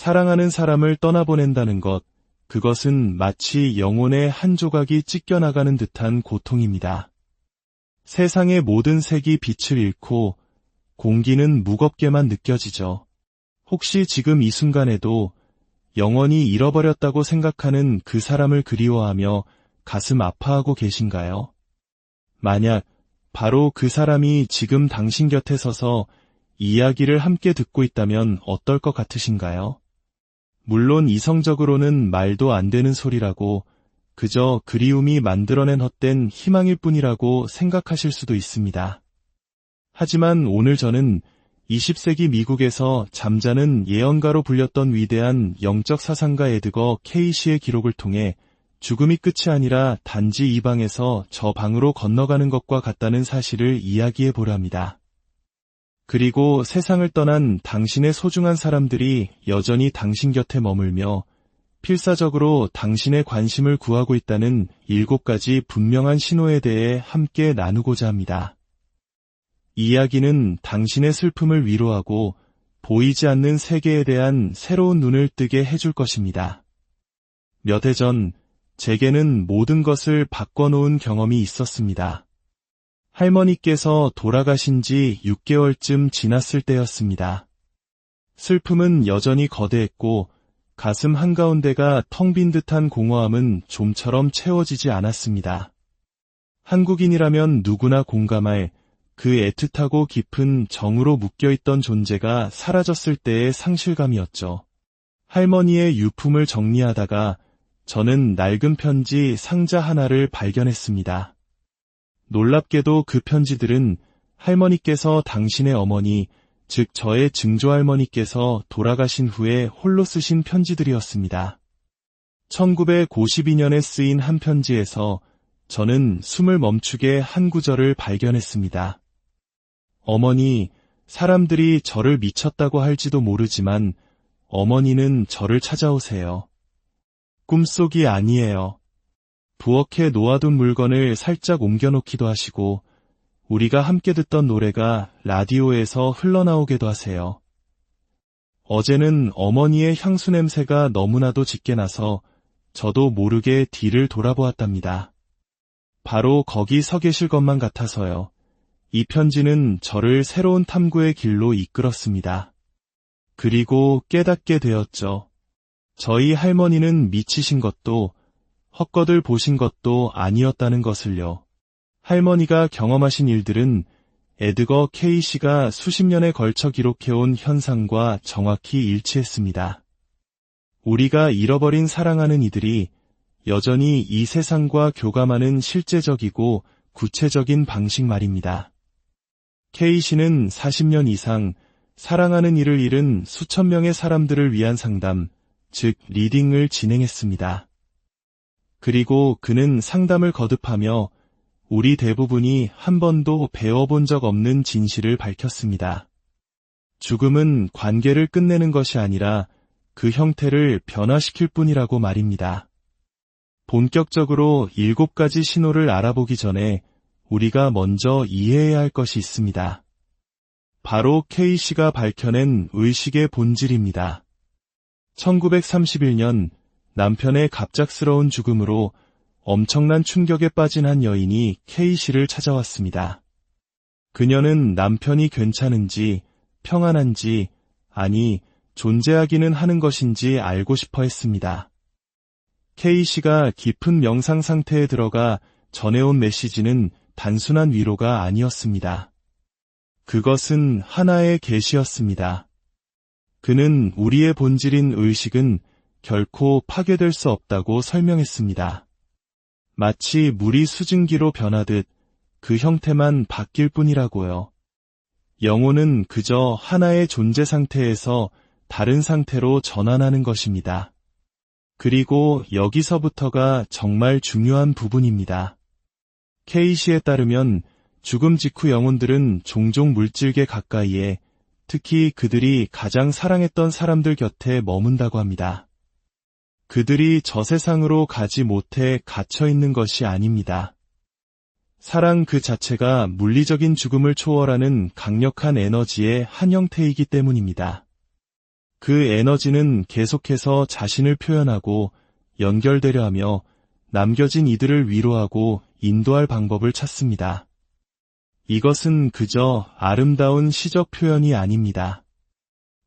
사랑하는 사람을 떠나보낸다는 것, 그것은 마치 영혼의 한 조각이 찢겨나가는 듯한 고통입니다. 세상의 모든 색이 빛을 잃고 공기는 무겁게만 느껴지죠. 혹시 지금 이 순간에도 영원히 잃어버렸다고 생각하는 그 사람을 그리워하며 가슴 아파하고 계신가요? 만약 바로 그 사람이 지금 당신 곁에 서서 이야기를 함께 듣고 있다면 어떨 것 같으신가요? 물론 이성적으로는 말도 안 되는 소리라고, 그저 그리움이 만들어낸 헛된 희망일 뿐이라고 생각하실 수도 있습니다. 하지만 오늘 저는 20세기 미국에서 잠자는 예언가로 불렸던 위대한 영적 사상가 에드거 케이시의 기록을 통해 죽음이 끝이 아니라 단지 이 방에서 저 방으로 건너가는 것과 같다는 사실을 이야기해 보려 합니다. 그리고 세상을 떠난 당신의 소중한 사람들이 여전히 당신 곁에 머물며 필사적으로 당신의 관심을 구하고 있다는 7가지 분명한 신호에 대해 함께 나누고자 합니다. 이 이야기는 당신의 슬픔을 위로하고 보이지 않는 세계에 대한 새로운 눈을 뜨게 해줄 것입니다. 몇 해 전 제게는 모든 것을 바꿔놓은 경험이 있었습니다. 할머니께서 돌아가신 지 6개월쯤 지났을 때였습니다. 슬픔은 여전히 거대했고 가슴 한가운데가 텅 빈 듯한 공허함은 좀처럼 채워지지 않았습니다. 한국인이라면 누구나 공감할 그 애틋하고 깊은 정으로 묶여있던 존재가 사라졌을 때의 상실감이었죠. 할머니의 유품을 정리하다가 저는 낡은 편지 상자 하나를 발견했습니다. 놀랍게도 그 편지들은 할머니께서 당신의 어머니, 즉 저의 증조할머니께서 돌아가신 후에 홀로 쓰신 편지들이었습니다. 1952년에 쓰인 한 편지에서 저는 숨을 멈추게 한 구절을 발견했습니다. 어머니, 사람들이 저를 미쳤다고 할지도 모르지만 어머니는 저를 찾아오세요. 꿈속이 아니에요. 부엌에 놓아둔 물건을 살짝 옮겨놓기도 하시고 우리가 함께 듣던 노래가 라디오에서 흘러나오게도 하세요. 어제는 어머니의 향수 냄새가 너무나도 짙게 나서 저도 모르게 뒤를 돌아보았답니다. 바로 거기 서 계실 것만 같아서요. 이 편지는 저를 새로운 탐구의 길로 이끌었습니다. 그리고 깨닫게 되었죠. 저희 할머니는 미치신 것도 헛것을 보신 것도 아니었다는 것을요. 할머니가 경험하신 일들은 에드거 케이시가 수십 년에 걸쳐 기록해온 현상과 정확히 일치했습니다. 우리가 잃어버린 사랑하는 이들이 여전히 이 세상과 교감하는 실제적이고 구체적인 방식 말입니다. 케이시는 40년 이상 사랑하는 이를 잃은 수천 명의 사람들을 위한 상담, 즉 리딩을 진행했습니다. 그리고 그는 상담을 거듭하며 우리 대부분이 한 번도 배워본 적 없는 진실을 밝혔습니다. 죽음은 관계를 끝내는 것이 아니라 그 형태를 변화시킬 뿐이라고 말입니다. 본격적으로 7가지 신호를 알아보기 전에 우리가 먼저 이해해야 할 것이 있습니다. 바로 케이시가 밝혀낸 의식의 본질입니다. 1931년 남편의 갑작스러운 죽음으로 엄청난 충격에 빠진 한 여인이 케이시를 찾아왔습니다. 그녀는 남편이 괜찮은지, 평안한지, 아니 존재하기는 하는 것인지 알고 싶어 했습니다. 케이시가 깊은 명상 상태에 들어가 전해온 메시지는 단순한 위로가 아니었습니다. 그것은 하나의 계시였습니다. 그는 우리의 본질인 의식은 결코 파괴될 수 없다고 설명했습니다. 마치 물이 수증기로 변하듯 그 형태만 바뀔 뿐이라고요. 영혼은 그저 하나의 존재 상태에서 다른 상태로 전환하는 것입니다. 그리고 여기서부터가 정말 중요한 부분입니다. 케이시에 따르면 죽음 직후 영혼들은 종종 물질계 가까이에, 특히 그들이 가장 사랑했던 사람들 곁에 머문다고 합니다. 그들이 저 세상으로 가지 못해 갇혀 있는 것이 아닙니다. 사랑 그 자체가 물리적인 죽음을 초월하는 강력한 에너지의 한 형태이기 때문입니다. 그 에너지는 계속해서 자신을 표현하고 연결되려 하며 남겨진 이들을 위로하고 인도할 방법을 찾습니다. 이것은 그저 아름다운 시적 표현이 아닙니다.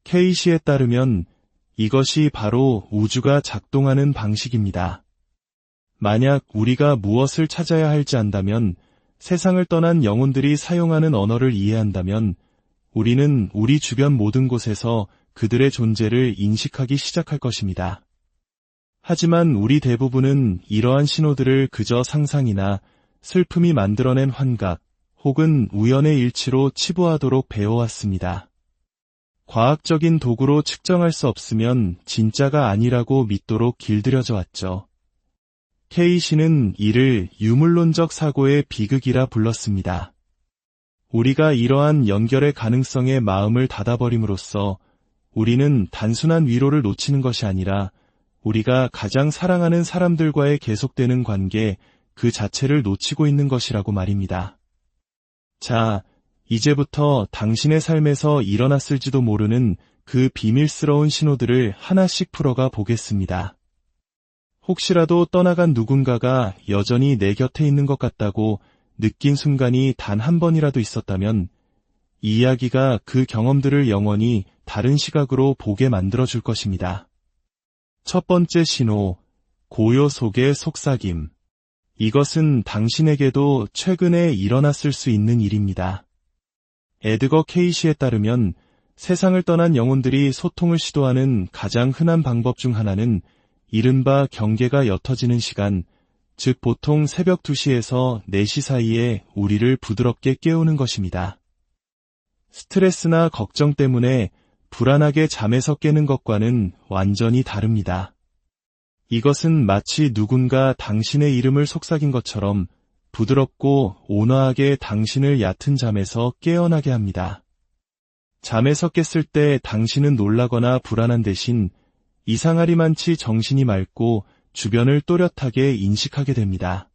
케이시에 따르면 이것이 바로 우주가 작동하는 방식입니다. 만약 우리가 무엇을 찾아야 할지 안다면, 세상을 떠난 영혼들이 사용하는 언어를 이해한다면, 우리는 우리 주변 모든 곳에서 그들의 존재를 인식하기 시작할 것입니다. 하지만 우리 대부분은 이러한 신호들을 그저 상상이나 슬픔이 만들어낸 환각 혹은 우연의 일치로 치부하도록 배워왔습니다. 과학적인 도구로 측정할 수 없으면 진짜가 아니라고 믿도록 길들여져 왔죠. 케이시는 이를 유물론적 사고의 비극이라 불렀습니다. 우리가 이러한 연결의 가능성에 마음을 닫아버림으로써 우리는 단순한 위로를 놓치는 것이 아니라 우리가 가장 사랑하는 사람들과의 계속되는 관계 그 자체를 놓치고 있는 것이라고 말입니다. 자, 이제부터 당신의 삶에서 일어났을지도 모르는 그 비밀스러운 신호들을 하나씩 풀어가 보겠습니다. 혹시라도 떠나간 누군가가 여전히 내 곁에 있는 것 같다고 느낀 순간이 단 한 번이라도 있었다면 이 이야기가 그 경험들을 영원히 다른 시각으로 보게 만들어줄 것입니다. 첫 번째 신호, 고요 속의 속삭임. 이것은 당신에게도 최근에 일어났을 수 있는 일입니다. 에드거 케이시에 따르면 세상을 떠난 영혼들이 소통을 시도하는 가장 흔한 방법 중 하나는 이른바 경계가 옅어지는 시간, 즉 보통 새벽 2시에서 4시 사이에 우리를 부드럽게 깨우는 것입니다. 스트레스나 걱정 때문에 불안하게 잠에서 깨는 것과는 완전히 다릅니다. 이것은 마치 누군가 당신의 이름을 속삭인 것처럼 부드럽고 온화하게 당신을 얕은 잠에서 깨어나게 합니다. 잠에서 깼을 때 당신은 놀라거나 불안한 대신 이상하리만치 정신이 맑고 주변을 또렷하게 인식하게 됩니다.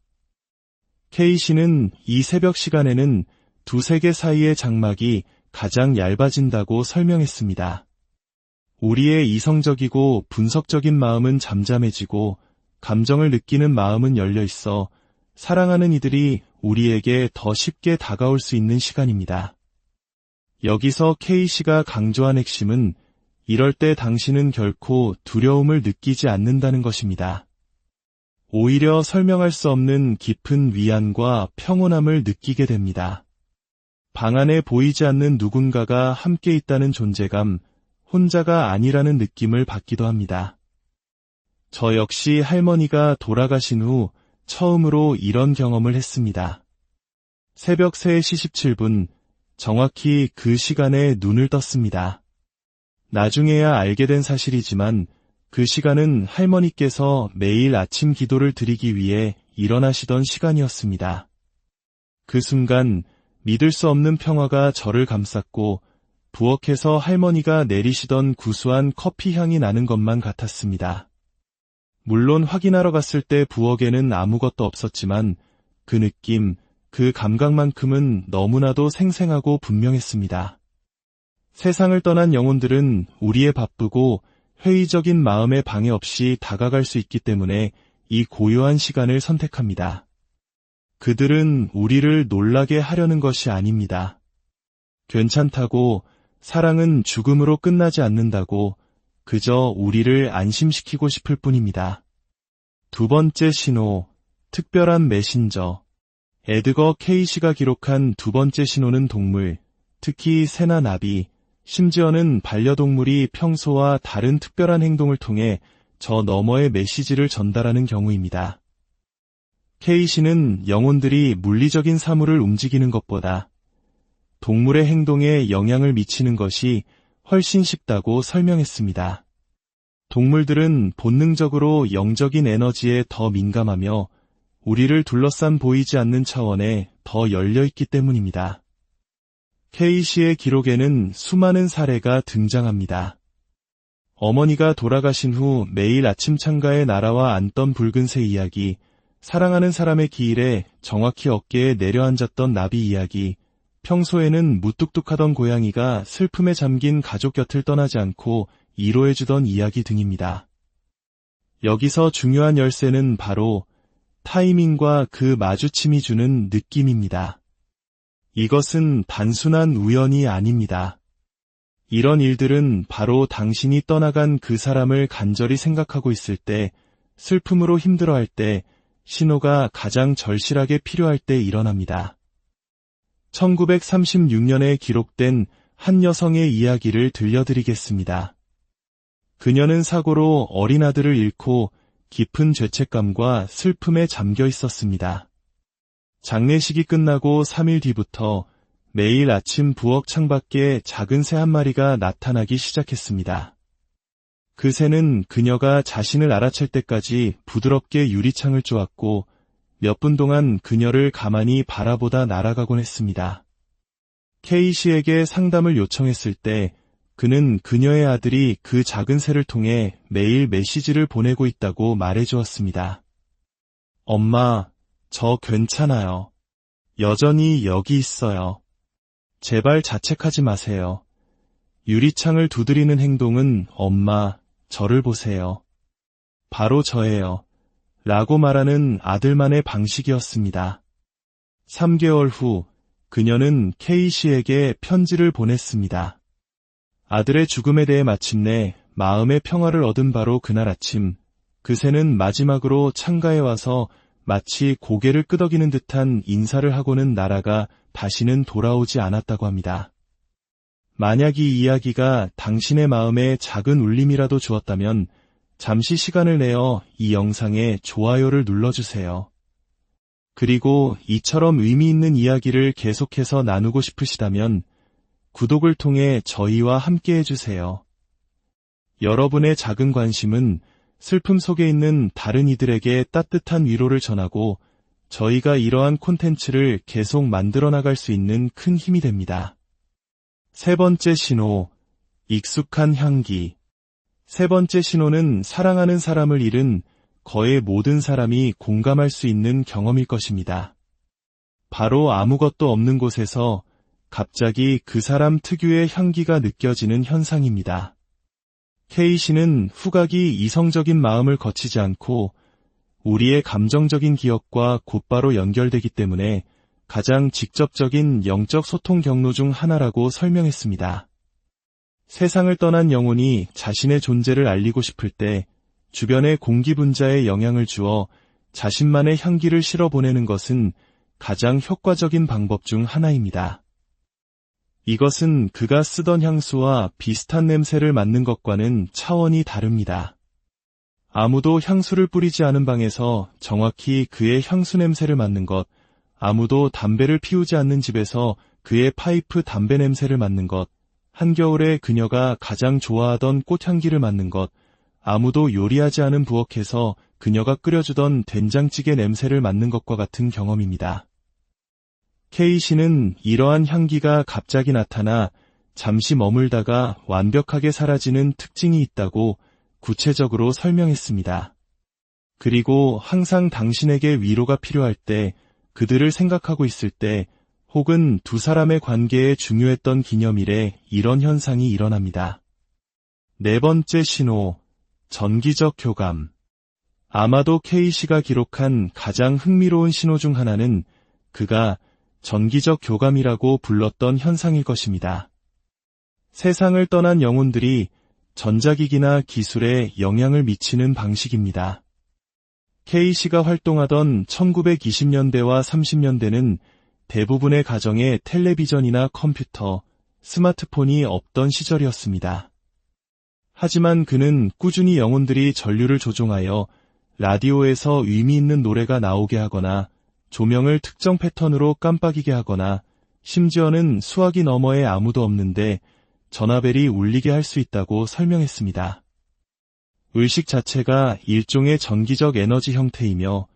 케이시는 이 새벽 시간에는 두 세계 사이의 장막이 가장 얇아진다고 설명했습니다. 우리의 이성적이고 분석적인 마음은 잠잠해지고 감정을 느끼는 마음은 열려 있어 사랑하는 이들이 우리에게 더 쉽게 다가올 수 있는 시간입니다. 여기서 케이시가 강조한 핵심은 이럴 때 당신은 결코 두려움을 느끼지 않는다는 것입니다. 오히려 설명할 수 없는 깊은 위안과 평온함을 느끼게 됩니다. 방 안에 보이지 않는 누군가가 함께 있다는 존재감, 혼자가 아니라는 느낌을 받기도 합니다. 저 역시 할머니가 돌아가신 후 처음으로 이런 경험을 했습니다. 새벽 3시 17분, 정확히 그 시간에 눈을 떴습니다. 나중에야 알게 된 사실이지만 그 시간은 할머니께서 매일 아침 기도를 드리기 위해 일어나시던 시간이었습니다. 그 순간 믿을 수 없는 평화가 저를 감쌌고 부엌에서 할머니가 내리시던 구수한 커피 향이 나는 것만 같았습니다. 물론 확인하러 갔을 때 부엌에는 아무것도 없었지만 그 느낌, 그 감각만큼은 너무나도 생생하고 분명했습니다. 세상을 떠난 영혼들은 우리의 바쁘고 회의적인 마음에 방해 없이 다가갈 수 있기 때문에 이 고요한 시간을 선택합니다. 그들은 우리를 놀라게 하려는 것이 아닙니다. 괜찮다고, 사랑은 죽음으로 끝나지 않는다고 그저 우리를 안심시키고 싶을 뿐입니다. 두 번째 신호, 특별한 메신저. 에드거 케이시가 기록한 두 번째 신호는 동물, 특히 새나 나비, 심지어는 반려동물이 평소와 다른 특별한 행동을 통해 저 너머의 메시지를 전달하는 경우입니다. 케이시는 영혼들이 물리적인 사물을 움직이는 것보다 동물의 행동에 영향을 미치는 것이 훨씬 쉽다고 설명했습니다. 동물들은 본능적으로 영적인 에너지에 더 민감하며 우리를 둘러싼 보이지 않는 차원에 더 열려있기 때문입니다. 케이시의 기록에는 수많은 사례가 등장합니다. 어머니가 돌아가신 후 매일 아침 창가에 날아와 앉던 붉은새 이야기, 사랑하는 사람의 기일에 정확히 어깨에 내려앉았던 나비 이야기, 평소에는 무뚝뚝하던 고양이가 슬픔에 잠긴 가족 곁을 떠나지 않고 위로해주던 이야기 등입니다. 여기서 중요한 열쇠는 바로 타이밍과 그 마주침이 주는 느낌입니다. 이것은 단순한 우연이 아닙니다. 이런 일들은 바로 당신이 떠나간 그 사람을 간절히 생각하고 있을 때, 슬픔으로 힘들어할 때, 신호가 가장 절실하게 필요할 때 일어납니다. 1936년에 기록된 한 여성의 이야기를 들려드리겠습니다. 그녀는 사고로 어린 아들을 잃고 깊은 죄책감과 슬픔에 잠겨 있었습니다. 장례식이 끝나고 3일 뒤부터 매일 아침 부엌 창밖에 작은 새 한 마리가 나타나기 시작했습니다. 그 새는 그녀가 자신을 알아챌 때까지 부드럽게 유리창을 쪼았고 몇 분 동안 그녀를 가만히 바라보다 날아가곤 했습니다. 케이 씨에게 상담을 요청했을 때 그는 그녀의 아들이 그 작은 새를 통해 매일 메시지를 보내고 있다고 말해주었습니다. 엄마, 저 괜찮아요. 여전히 여기 있어요. 제발 자책하지 마세요. 유리창을 두드리는 행동은 엄마, 저를 보세요. 바로 저예요. 라고 말하는 아들만의 방식이었습니다. 3개월 후 그녀는 케이 씨에게 편지를 보냈습니다. 아들의 죽음에 대해 마침내 마음의 평화를 얻은 바로 그날 아침, 그 새는 마지막으로 창가에 와서 마치 고개를 끄덕이는 듯한 인사를 하고는 날아가 다시는 돌아오지 않았다고 합니다. 만약 이 이야기가 당신의 마음에 작은 울림이라도 주었다면 잠시 시간을 내어 이 영상에 좋아요를 눌러주세요. 그리고 이처럼 의미 있는 이야기를 계속해서 나누고 싶으시다면 구독을 통해 저희와 함께 해주세요. 여러분의 작은 관심은 슬픔 속에 있는 다른 이들에게 따뜻한 위로를 전하고 저희가 이러한 콘텐츠를 계속 만들어 나갈 수 있는 큰 힘이 됩니다. 세 번째 신호, 익숙한 향기. 세 번째 신호는 사랑하는 사람을 잃은 거의 모든 사람이 공감할 수 있는 경험일 것입니다. 바로 아무것도 없는 곳에서 갑자기 그 사람 특유의 향기가 느껴지는 현상입니다. 케이 씨는 후각이 이성적인 마음을 거치지 않고 우리의 감정적인 기억과 곧바로 연결되기 때문에 가장 직접적인 영적 소통 경로 중 하나라고 설명했습니다. 세상을 떠난 영혼이 자신의 존재를 알리고 싶을 때 주변의 공기 분자에 영향을 주어 자신만의 향기를 실어보내는 것은 가장 효과적인 방법 중 하나입니다. 이것은 그가 쓰던 향수와 비슷한 냄새를 맡는 것과는 차원이 다릅니다. 아무도 향수를 뿌리지 않은 방에서 정확히 그의 향수 냄새를 맡는 것, 아무도 담배를 피우지 않는 집에서 그의 파이프 담배 냄새를 맡는 것, 한겨울에 그녀가 가장 좋아하던 꽃향기를 맡는 것, 아무도 요리하지 않은 부엌에서 그녀가 끓여주던 된장찌개 냄새를 맡는 것과 같은 경험입니다. 케이 씨는 이러한 향기가 갑자기 나타나 잠시 머물다가 완벽하게 사라지는 특징이 있다고 구체적으로 설명했습니다. 그리고 항상 당신에게 위로가 필요할 때, 그들을 생각하고 있을 때, 혹은 두 사람의 관계에 중요했던 기념일에 이런 현상이 일어납니다. 네 번째 신호, 전기적 교감. 아마도 케이 씨가 기록한 가장 흥미로운 신호 중 하나는 그가 전기적 교감이라고 불렀던 현상일 것입니다. 세상을 떠난 영혼들이 전자기기나 기술에 영향을 미치는 방식입니다. 케이 씨가 활동하던 1920년대와 30년대는 대부분의 가정에 텔레비전이나 컴퓨터, 스마트폰이 없던 시절이었습니다. 하지만 그는 꾸준히 영혼들이 전류를 조종하여 라디오에서 의미 있는 노래가 나오게 하거나 조명을 특정 패턴으로 깜빡이게 하거나 심지어는 수화기 너머에 아무도 없는데 전화벨이 울리게 할 수 있다고 설명했습니다. 의식 자체가 일종의 전기적 에너지 형태이며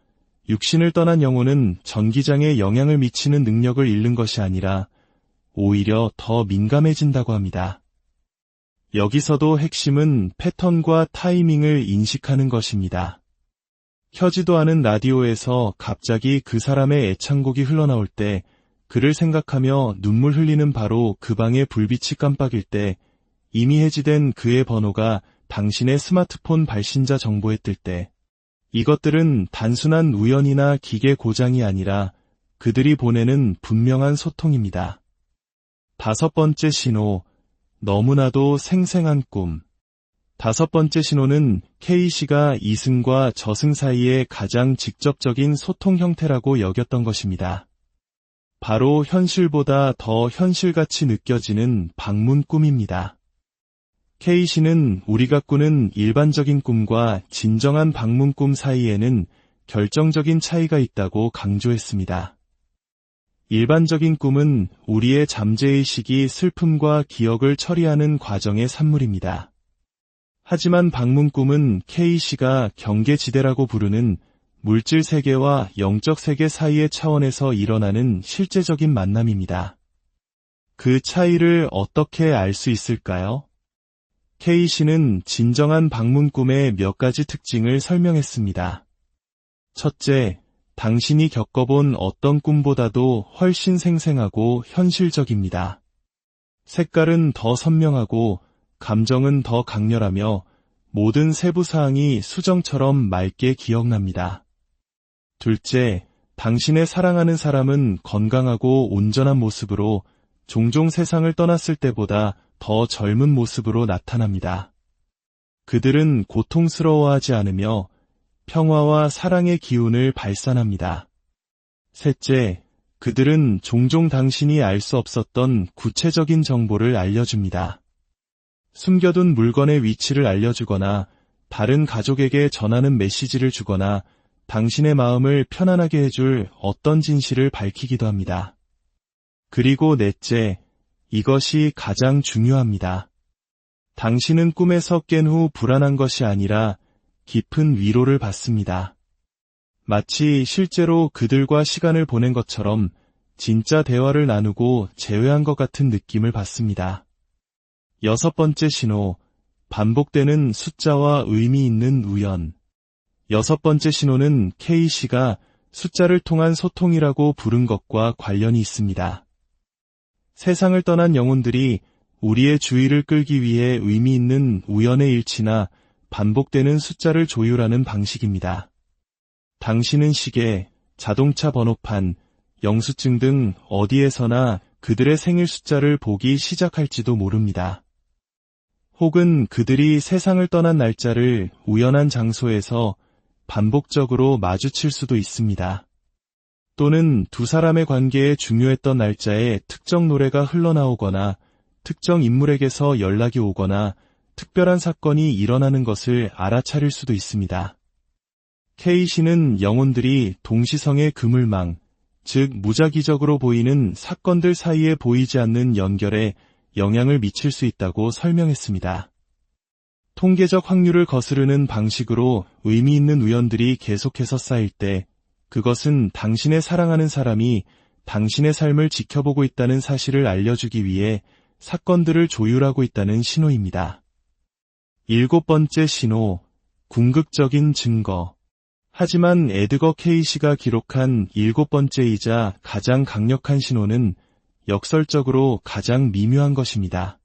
육신을 떠난 영혼은 전기장에 영향을 미치는 능력을 잃는 것이 아니라 오히려 더 민감해진다고 합니다. 여기서도 핵심은 패턴과 타이밍을 인식하는 것입니다. 켜지도 않은 라디오에서 갑자기 그 사람의 애창곡이 흘러나올 때 그를 생각하며 눈물 흘리는 바로 그 방의 불빛이 깜빡일 때 이미 해지된 그의 번호가 당신의 스마트폰 발신자 정보에 뜰 때, 이것들은 단순한 우연이나 기계 고장이 아니라 그들이 보내는 분명한 소통입니다. 다섯 번째 신호, 너무나도 생생한 꿈. 다섯 번째 신호는 K씨가 이승과 저승 사이의 가장 직접적인 소통 형태라고 여겼던 것입니다. 바로 현실보다 더 현실같이 느껴지는 방문 꿈입니다. K씨는 우리가 꾸는 일반적인 꿈과 진정한 방문 꿈 사이에는 결정적인 차이가 있다고 강조했습니다. 일반적인 꿈은 우리의 잠재의식이 슬픔과 기억을 처리하는 과정의 산물입니다. 하지만 방문 꿈은 K씨가 경계지대라고 부르는 물질 세계와 영적 세계 사이의 차원에서 일어나는 실제적인 만남입니다. 그 차이를 어떻게 알 수 있을까요? K씨는 진정한 방문 꿈의 몇 가지 특징을 설명했습니다. 첫째, 당신이 겪어본 어떤 꿈보다도 훨씬 생생하고 현실적입니다. 색깔은 더 선명하고 감정은 더 강렬하며 모든 세부 사항이 수정처럼 맑게 기억납니다. 둘째, 당신의 사랑하는 사람은 건강하고 온전한 모습으로 종종 세상을 떠났을 때보다 더 젊은 모습으로 나타납니다. 그들은 고통스러워하지 않으며 평화와 사랑의 기운을 발산합니다. 셋째, 그들은 종종 당신이 알 수 없었던 구체적인 정보를 알려줍니다. 숨겨둔 물건의 위치를 알려주거나 다른 가족에게 전하는 메시지를 주거나 당신의 마음을 편안하게 해줄 어떤 진실을 밝히기도 합니다. 그리고 넷째, 이것이 가장 중요합니다. 당신은 꿈에서 깬 후 불안한 것이 아니라 깊은 위로를 받습니다. 마치 실제로 그들과 시간을 보낸 것처럼 진짜 대화를 나누고 재회한 것 같은 느낌을 받습니다. 여섯 번째 신호, 반복되는 숫자와 의미 있는 우연. 여섯 번째 신호는 K씨가 숫자를 통한 소통이라고 부른 것과 관련이 있습니다. 세상을 떠난 영혼들이 우리의 주의를 끌기 위해 의미 있는 우연의 일치나 반복되는 숫자를 조율하는 방식입니다. 당신은 시계, 자동차 번호판, 영수증 등 어디에서나 그들의 생일 숫자를 보기 시작할지도 모릅니다. 혹은 그들이 세상을 떠난 날짜를 우연한 장소에서 반복적으로 마주칠 수도 있습니다. 또는 두 사람의 관계에 중요했던 날짜에 특정 노래가 흘러나오거나 특정 인물에게서 연락이 오거나 특별한 사건이 일어나는 것을 알아차릴 수도 있습니다. K씨는 영혼들이 동시성의 그물망, 즉 무작위적으로 보이는 사건들 사이에 보이지 않는 연결에 영향을 미칠 수 있다고 설명했습니다. 통계적 확률을 거스르는 방식으로 의미 있는 우연들이 계속해서 쌓일 때 그것은 당신의 사랑하는 사람이 당신의 삶을 지켜보고 있다는 사실을 알려주기 위해 사건들을 조율하고 있다는 신호입니다. 일곱 번째 신호, 궁극적인 증거. 하지만 에드거 K씨가 기록한 일곱 번째이자 가장 강력한 신호는 역설적으로 가장 미묘한 것입니다.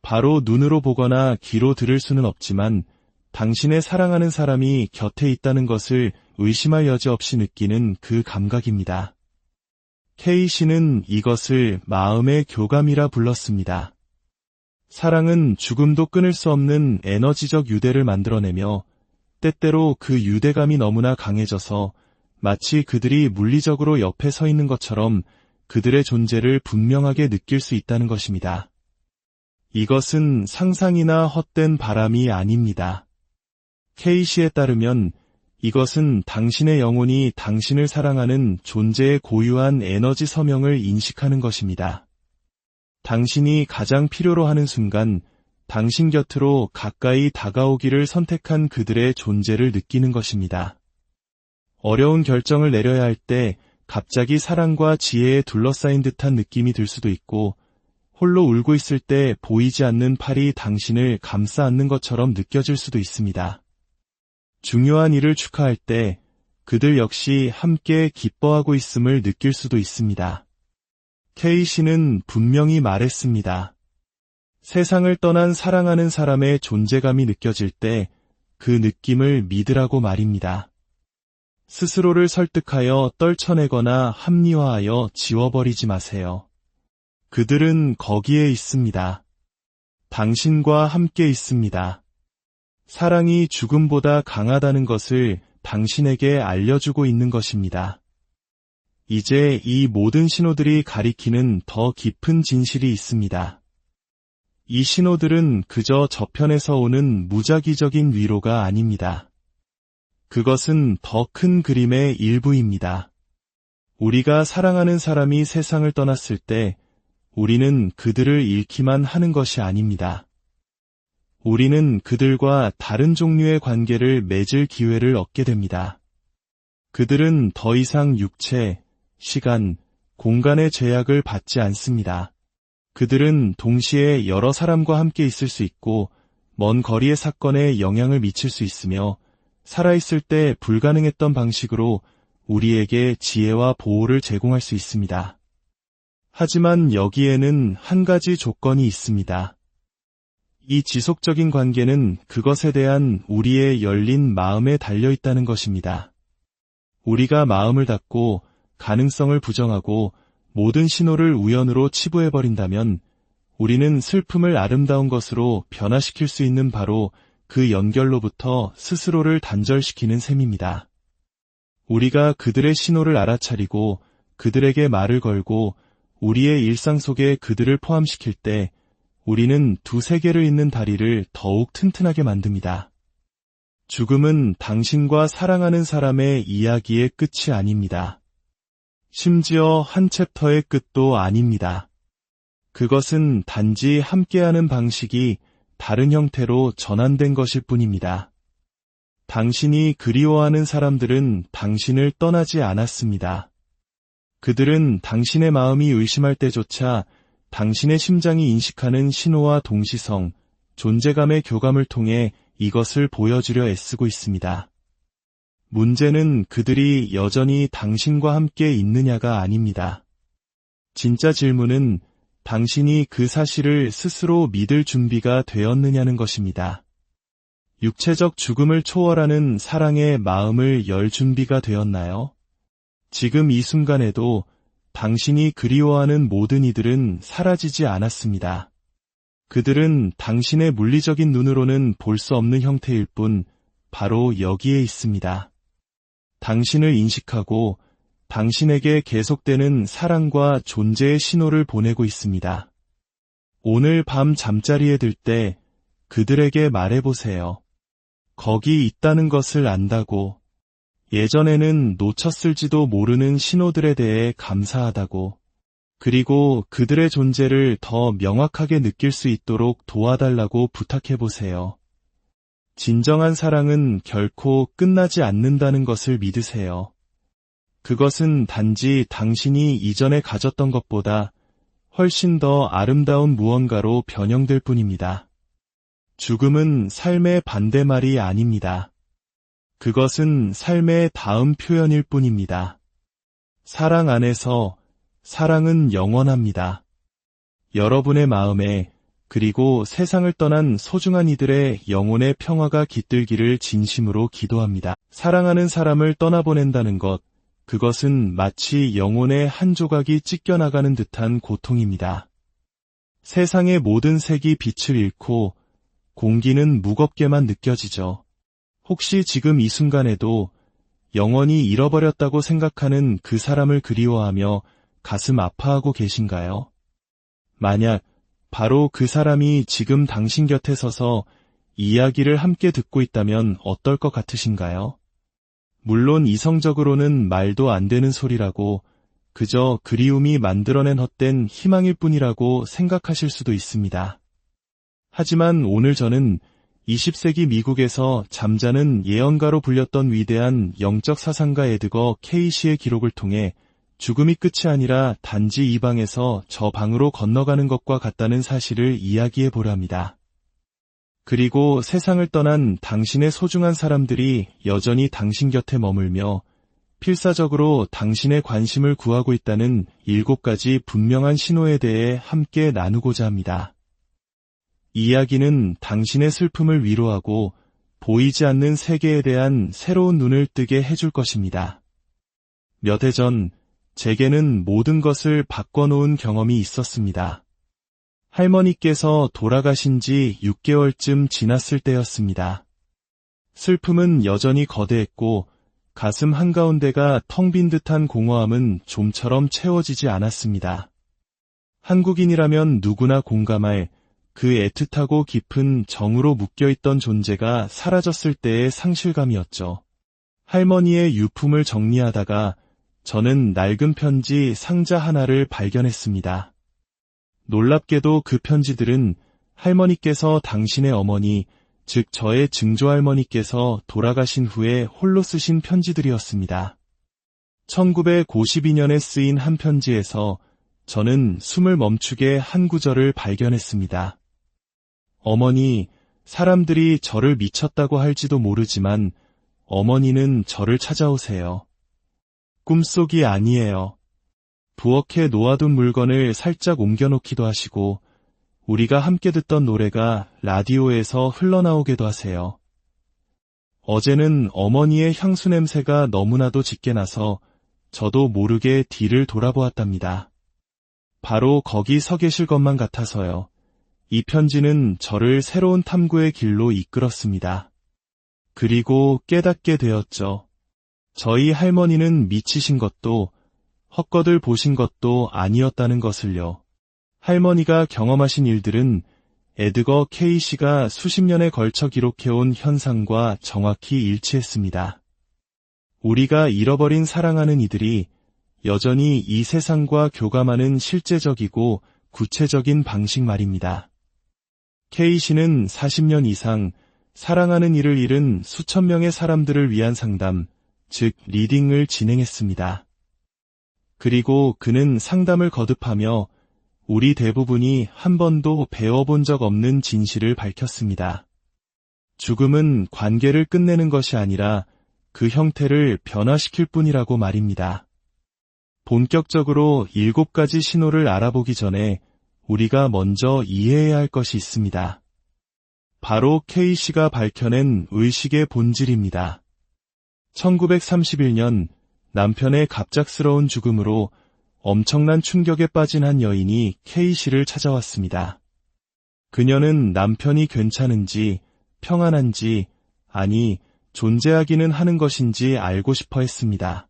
바로 눈으로 보거나 귀로 들을 수는 없지만 당신의 사랑하는 사람이 곁에 있다는 것을 의심할 여지 없이 느끼는 그 감각입니다. K씨는 이것을 마음의 교감이라 불렀습니다. 사랑은 죽음도 끊을 수 없는 에너지적 유대를 만들어내며 때때로 그 유대감이 너무나 강해져서 마치 그들이 물리적으로 옆에 서 있는 것처럼 그들의 존재를 분명하게 느낄 수 있다는 것입니다. 이것은 상상이나 헛된 바람이 아닙니다. K씨에 따르면 이것은 당신의 영혼이 당신을 사랑하는 존재의 고유한 에너지 서명을 인식하는 것입니다. 당신이 가장 필요로 하는 순간 당신 곁으로 가까이 다가오기를 선택한 그들의 존재를 느끼는 것입니다. 어려운 결정을 내려야 할 때 갑자기 사랑과 지혜에 둘러싸인 듯한 느낌이 들 수도 있고 홀로 울고 있을 때 보이지 않는 팔이 당신을 감싸 안는 것처럼 느껴질 수도 있습니다. 중요한 일을 축하할 때 그들 역시 함께 기뻐하고 있음을 느낄 수도 있습니다. K씨는 분명히 말했습니다. 세상을 떠난 사랑하는 사람의 존재감이 느껴질 때 그 느낌을 믿으라고 말입니다. 스스로를 설득하여 떨쳐내거나 합리화하여 지워버리지 마세요. 그들은 거기에 있습니다. 당신과 함께 있습니다. 사랑이 죽음보다 강하다는 것을 당신에게 알려주고 있는 것입니다. 이제 이 모든 신호들이 가리키는 더 깊은 진실이 있습니다. 이 신호들은 그저 저편에서 오는 무작위적인 위로가 아닙니다. 그것은 더 큰 그림의 일부입니다. 우리가 사랑하는 사람이 세상을 떠났을 때 우리는 그들을 잃기만 하는 것이 아닙니다. 우리는 그들과 다른 종류의 관계를 맺을 기회를 얻게 됩니다. 그들은 더 이상 육체, 시간, 공간의 제약을 받지 않습니다. 그들은 동시에 여러 사람과 함께 있을 수 있고 먼 거리의 사건에 영향을 미칠 수 있으며 살아있을 때 불가능했던 방식으로 우리에게 지혜와 보호를 제공할 수 있습니다. 하지만 여기에는 한 가지 조건이 있습니다. 이 지속적인 관계는 그것에 대한 우리의 열린 마음에 달려있다는 것입니다. 우리가 마음을 닫고 가능성을 부정하고 모든 신호를 우연으로 치부해버린다면 우리는 슬픔을 아름다운 것으로 변화시킬 수 있는 바로 그 연결로부터 스스로를 단절시키는 셈입니다. 우리가 그들의 신호를 알아차리고 그들에게 말을 걸고 우리의 일상 속에 그들을 포함시킬 때 우리는 두세 개를 잇는 다리를 더욱 튼튼하게 만듭니다. 죽음은 당신과 사랑하는 사람의 이야기의 끝이 아닙니다. 심지어 한 챕터의 끝도 아닙니다. 그것은 단지 함께하는 방식이 다른 형태로 전환된 것일 뿐입니다. 당신이 그리워하는 사람들은 당신을 떠나지 않았습니다. 그들은 당신의 마음이 의심할 때조차 당신의 심장이 인식하는 신호와 동시성, 존재감의 교감을 통해 이것을 보여주려 애쓰고 있습니다. 문제는 그들이 여전히 당신과 함께 있느냐가 아닙니다. 진짜 질문은 당신이 그 사실을 스스로 믿을 준비가 되었느냐는 것입니다. 육체적 죽음을 초월하는 사랑의 마음을 열 준비가 되었나요? 지금 이 순간에도 당신이 그리워하는 모든 이들은 사라지지 않았습니다. 그들은 당신의 물리적인 눈으로는 볼 수 없는 형태일 뿐 바로 여기에 있습니다. 당신을 인식하고 당신에게 계속되는 사랑과 존재의 신호를 보내고 있습니다. 오늘 밤 잠자리에 들 때 그들에게 말해보세요. 거기 있다는 것을 안다고. 예전에는 놓쳤을지도 모르는 신호들에 대해 감사하다고. 그리고 그들의 존재를 더 명확하게 느낄 수 있도록 도와달라고 부탁해보세요. 진정한 사랑은 결코 끝나지 않는다는 것을 믿으세요. 그것은 단지 당신이 이전에 가졌던 것보다 훨씬 더 아름다운 무언가로 변형될 뿐입니다. 죽음은 삶의 반대말이 아닙니다. 그것은 삶의 다음 표현일 뿐입니다. 사랑 안에서 사랑은 영원합니다. 여러분의 마음에 그리고 세상을 떠난 소중한 이들의 영혼의 평화가 깃들기를 진심으로 기도합니다. 사랑하는 사람을 떠나보낸다는 것, 그것은 마치 영혼의 한 조각이 찢겨나가는 듯한 고통입니다. 세상의 모든 색이 빛을 잃고 공기는 무겁게만 느껴지죠. 혹시 지금 이 순간에도 영원히 잃어버렸다고 생각하는 그 사람을 그리워하며 가슴 아파하고 계신가요? 만약 바로 그 사람이 지금 당신 곁에 서서 이야기를 함께 듣고 있다면 어떨 것 같으신가요? 물론 이성적으로는 말도 안 되는 소리라고 그저 그리움이 만들어낸 헛된 희망일 뿐이라고 생각하실 수도 있습니다. 하지만 오늘 저는 20세기 미국에서 잠자는 예언가로 불렸던 위대한 영적 사상가 에드거 케이시의 기록을 통해 죽음이 끝이 아니라 단지 이 방에서 저 방으로 건너가는 것과 같다는 사실을 이야기해 보랍니다. 그리고 세상을 떠난 당신의 소중한 사람들이 여전히 당신 곁에 머물며 필사적으로 당신의 관심을 구하고 있다는 7가지 분명한 신호에 대해 함께 나누고자 합니다. 이야기는 당신의 슬픔을 위로하고 보이지 않는 세계에 대한 새로운 눈을 뜨게 해줄 것입니다. 몇 해 전, 제게는 모든 것을 바꿔놓은 경험이 있었습니다. 할머니께서 돌아가신 지 6개월쯤 지났을 때였습니다. 슬픔은 여전히 거대했고 가슴 한가운데가 텅 빈 듯한 공허함은 좀처럼 채워지지 않았습니다. 한국인이라면 누구나 공감할 그 애틋하고 깊은 정으로 묶여있던 존재가 사라졌을 때의 상실감이었죠. 할머니의 유품을 정리하다가 저는 낡은 편지 상자 하나를 발견했습니다. 놀랍게도 그 편지들은 할머니께서 당신의 어머니, 즉 저의 증조할머니께서 돌아가신 후에 홀로 쓰신 편지들이었습니다. 1952년에 쓰인 한 편지에서 저는 숨을 멈추게 한 구절을 발견했습니다. 어머니, 사람들이 저를 미쳤다고 할지도 모르지만 어머니는 저를 찾아오세요. 꿈속이 아니에요. 부엌에 놓아둔 물건을 살짝 옮겨놓기도 하시고 우리가 함께 듣던 노래가 라디오에서 흘러나오게도 하세요. 어제는 어머니의 향수 냄새가 너무나도 짙게 나서 저도 모르게 뒤를 돌아보았답니다. 바로 거기 서 계실 것만 같아서요. 이 편지는 저를 새로운 탐구의 길로 이끌었습니다. 그리고 깨닫게 되었죠. 저희 할머니는 미치신 것도 헛것을 보신 것도 아니었다는 것을요. 할머니가 경험하신 일들은 에드거 케이시가 수십 년에 걸쳐 기록해온 현상과 정확히 일치했습니다. 우리가 잃어버린 사랑하는 이들이 여전히 이 세상과 교감하는 실제적이고 구체적인 방식 말입니다. 케이시는 40년 이상 사랑하는 이를 잃은 수천 명의 사람들을 위한 상담, 즉 리딩을 진행했습니다. 그리고 그는 상담을 거듭하며 우리 대부분이 한 번도 배워본 적 없는 진실을 밝혔습니다. 죽음은 관계를 끝내는 것이 아니라 그 형태를 변화시킬 뿐이라고 말입니다. 본격적으로 7가지 신호를 알아보기 전에 우리가 먼저 이해해야 할 것이 있습니다. 바로 K씨가 밝혀낸 의식의 본질입니다. 1931년 남편의 갑작스러운 죽음으로 엄청난 충격에 빠진 한 여인이 K씨를 찾아왔습니다. 그녀는 남편이 괜찮은지, 평안한지, 아니, 존재하기는 하는 것인지 알고 싶어 했습니다.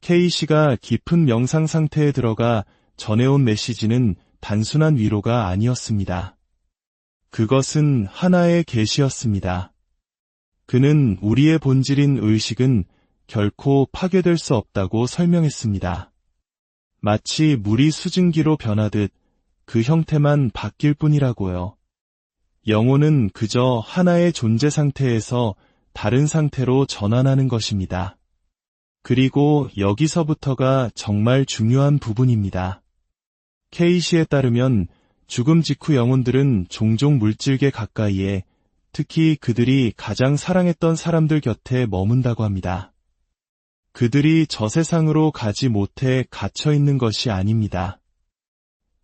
K씨가 깊은 명상 상태에 들어가 전해온 메시지는 단순한 위로가 아니었습니다. 그것은 하나의 계시였습니다. 그는 우리의 본질인 의식은 결코 파괴될 수 없다고 설명했습니다. 마치 물이 수증기로 변하듯 그 형태만 바뀔 뿐이라고요. 영혼은 그저 하나의 존재 상태에서 다른 상태로 전환하는 것입니다. 그리고 여기서부터가 정말 중요한 부분입니다. K씨에 따르면 죽음 직후 영혼들은 종종 물질계 가까이에, 특히 그들이 가장 사랑했던 사람들 곁에 머문다고 합니다. 그들이 저 세상으로 가지 못해 갇혀 있는 것이 아닙니다.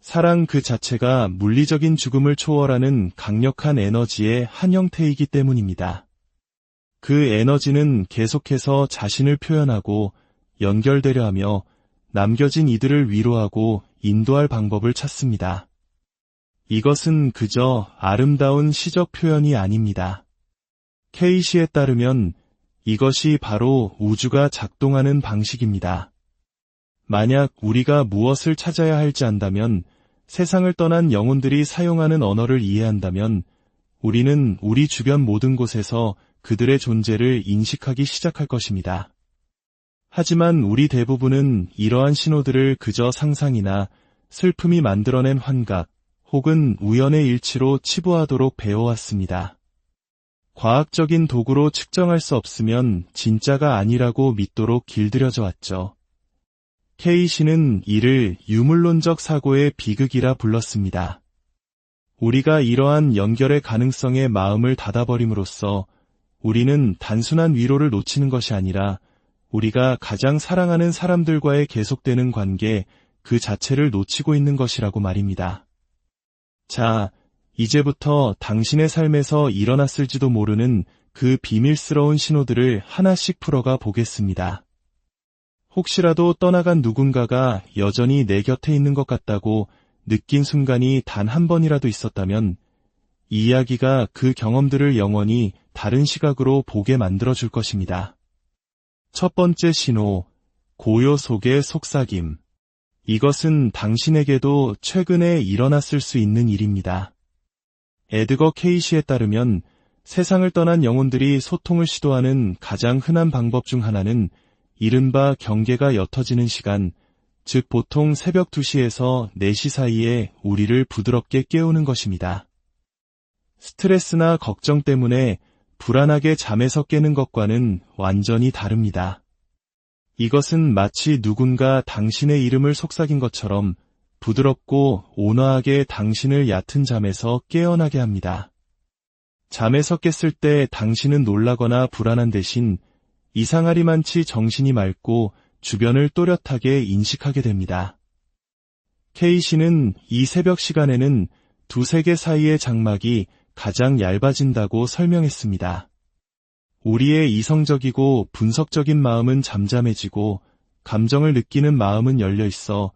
사랑 그 자체가 물리적인 죽음을 초월하는 강력한 에너지의 한 형태이기 때문입니다. 그 에너지는 계속해서 자신을 표현하고 연결되려 하며 남겨진 이들을 위로하고 인도할 방법을 찾습니다. 이것은 그저 아름다운 시적 표현이 아닙니다. K씨에 따르면 이것이 바로 우주가 작동하는 방식입니다. 만약 우리가 무엇을 찾아야 할지 안다면, 세상을 떠난 영혼들이 사용하는 언어를 이해한다면, 우리는 우리 주변 모든 곳에서 그들의 존재를 인식하기 시작할 것입니다. 하지만 우리 대부분은 이러한 신호들을 그저 상상이나 슬픔이 만들어낸 환각 혹은 우연의 일치로 치부하도록 배워왔습니다. 과학적인 도구로 측정할 수 없으면 진짜가 아니라고 믿도록 길들여져 왔죠. K씨는 이를 유물론적 사고의 비극이라 불렀습니다. 우리가 이러한 연결의 가능성에 마음을 닫아버림으로써 우리는 단순한 위로를 놓치는 것이 아니라 우리가 가장 사랑하는 사람들과의 계속되는 관계 그 자체를 놓치고 있는 것이라고 말입니다. 자, 이제부터 당신의 삶에서 일어났을지도 모르는 그 비밀스러운 신호들을 하나씩 풀어가 보겠습니다. 혹시라도 떠나간 누군가가 여전히 내 곁에 있는 것 같다고 느낀 순간이 단 한 번이라도 있었다면 이 이야기가 그 경험들을 영원히 다른 시각으로 보게 만들어줄 것입니다. 첫 번째 신호, 고요 속의 속삭임. 이것은 당신에게도 최근에 일어났을 수 있는 일입니다. 에드거 케이시에 따르면 세상을 떠난 영혼들이 소통을 시도하는 가장 흔한 방법 중 하나는 이른바 경계가 옅어지는 시간, 즉 보통 새벽 2시에서 4시 사이에 우리를 부드럽게 깨우는 것입니다. 스트레스나 걱정 때문에 불안하게 잠에서 깨는 것과는 완전히 다릅니다. 이것은 마치 누군가 당신의 이름을 속삭인 것처럼 부드럽고 온화하게 당신을 얕은 잠에서 깨어나게 합니다. 잠에서 깼을 때 당신은 놀라거나 불안한 대신 이상하리만치 정신이 맑고 주변을 또렷하게 인식하게 됩니다. 케이시는 이 새벽 시간에는 두 세계 사이의 장막이 가장 얇아진다고 설명했습니다. 우리의 이성적이고 분석적인 마음은 잠잠해지고 감정을 느끼는 마음은 열려 있어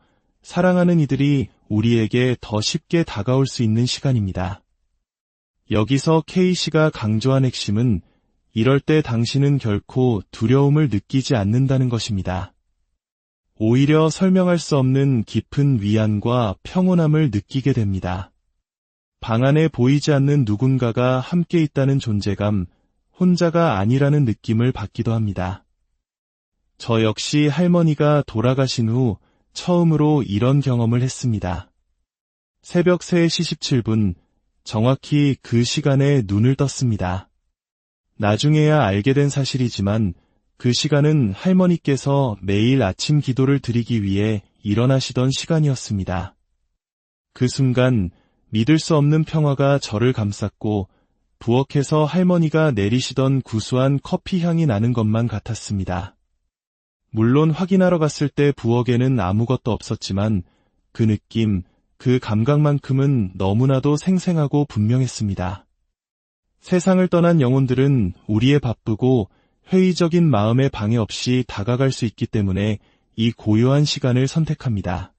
사랑하는 이들이 우리에게 더 쉽게 다가올 수 있는 시간입니다. 여기서 케이시가 강조한 핵심은 이럴 때 당신은 결코 두려움을 느끼지 않는다는 것입니다. 오히려 설명할 수 없는 깊은 위안과 평온함을 느끼게 됩니다. 방 안에 보이지 않는 누군가가 함께 있다는 존재감, 혼자가 아니라는 느낌을 받기도 합니다. 저 역시 할머니가 돌아가신 후 처음으로 이런 경험을 했습니다. 새벽 3시 17분, 정확히 그 시간에 눈을 떴습니다. 나중에야 알게 된 사실이지만 그 시간은 할머니께서 매일 아침 기도를 드리기 위해 일어나시던 시간이었습니다. 그 순간 믿을 수 없는 평화가 저를 감쌌고 부엌에서 할머니가 내리시던 구수한 커피 향이 나는 것만 같았습니다. 물론 확인하러 갔을 때 부엌에는 아무것도 없었지만 그 느낌, 그 감각만큼은 너무나도 생생하고 분명했습니다. 세상을 떠난 영혼들은 우리의 바쁘고 회의적인 마음에 방해 없이 다가갈 수 있기 때문에 이 고요한 시간을 선택합니다.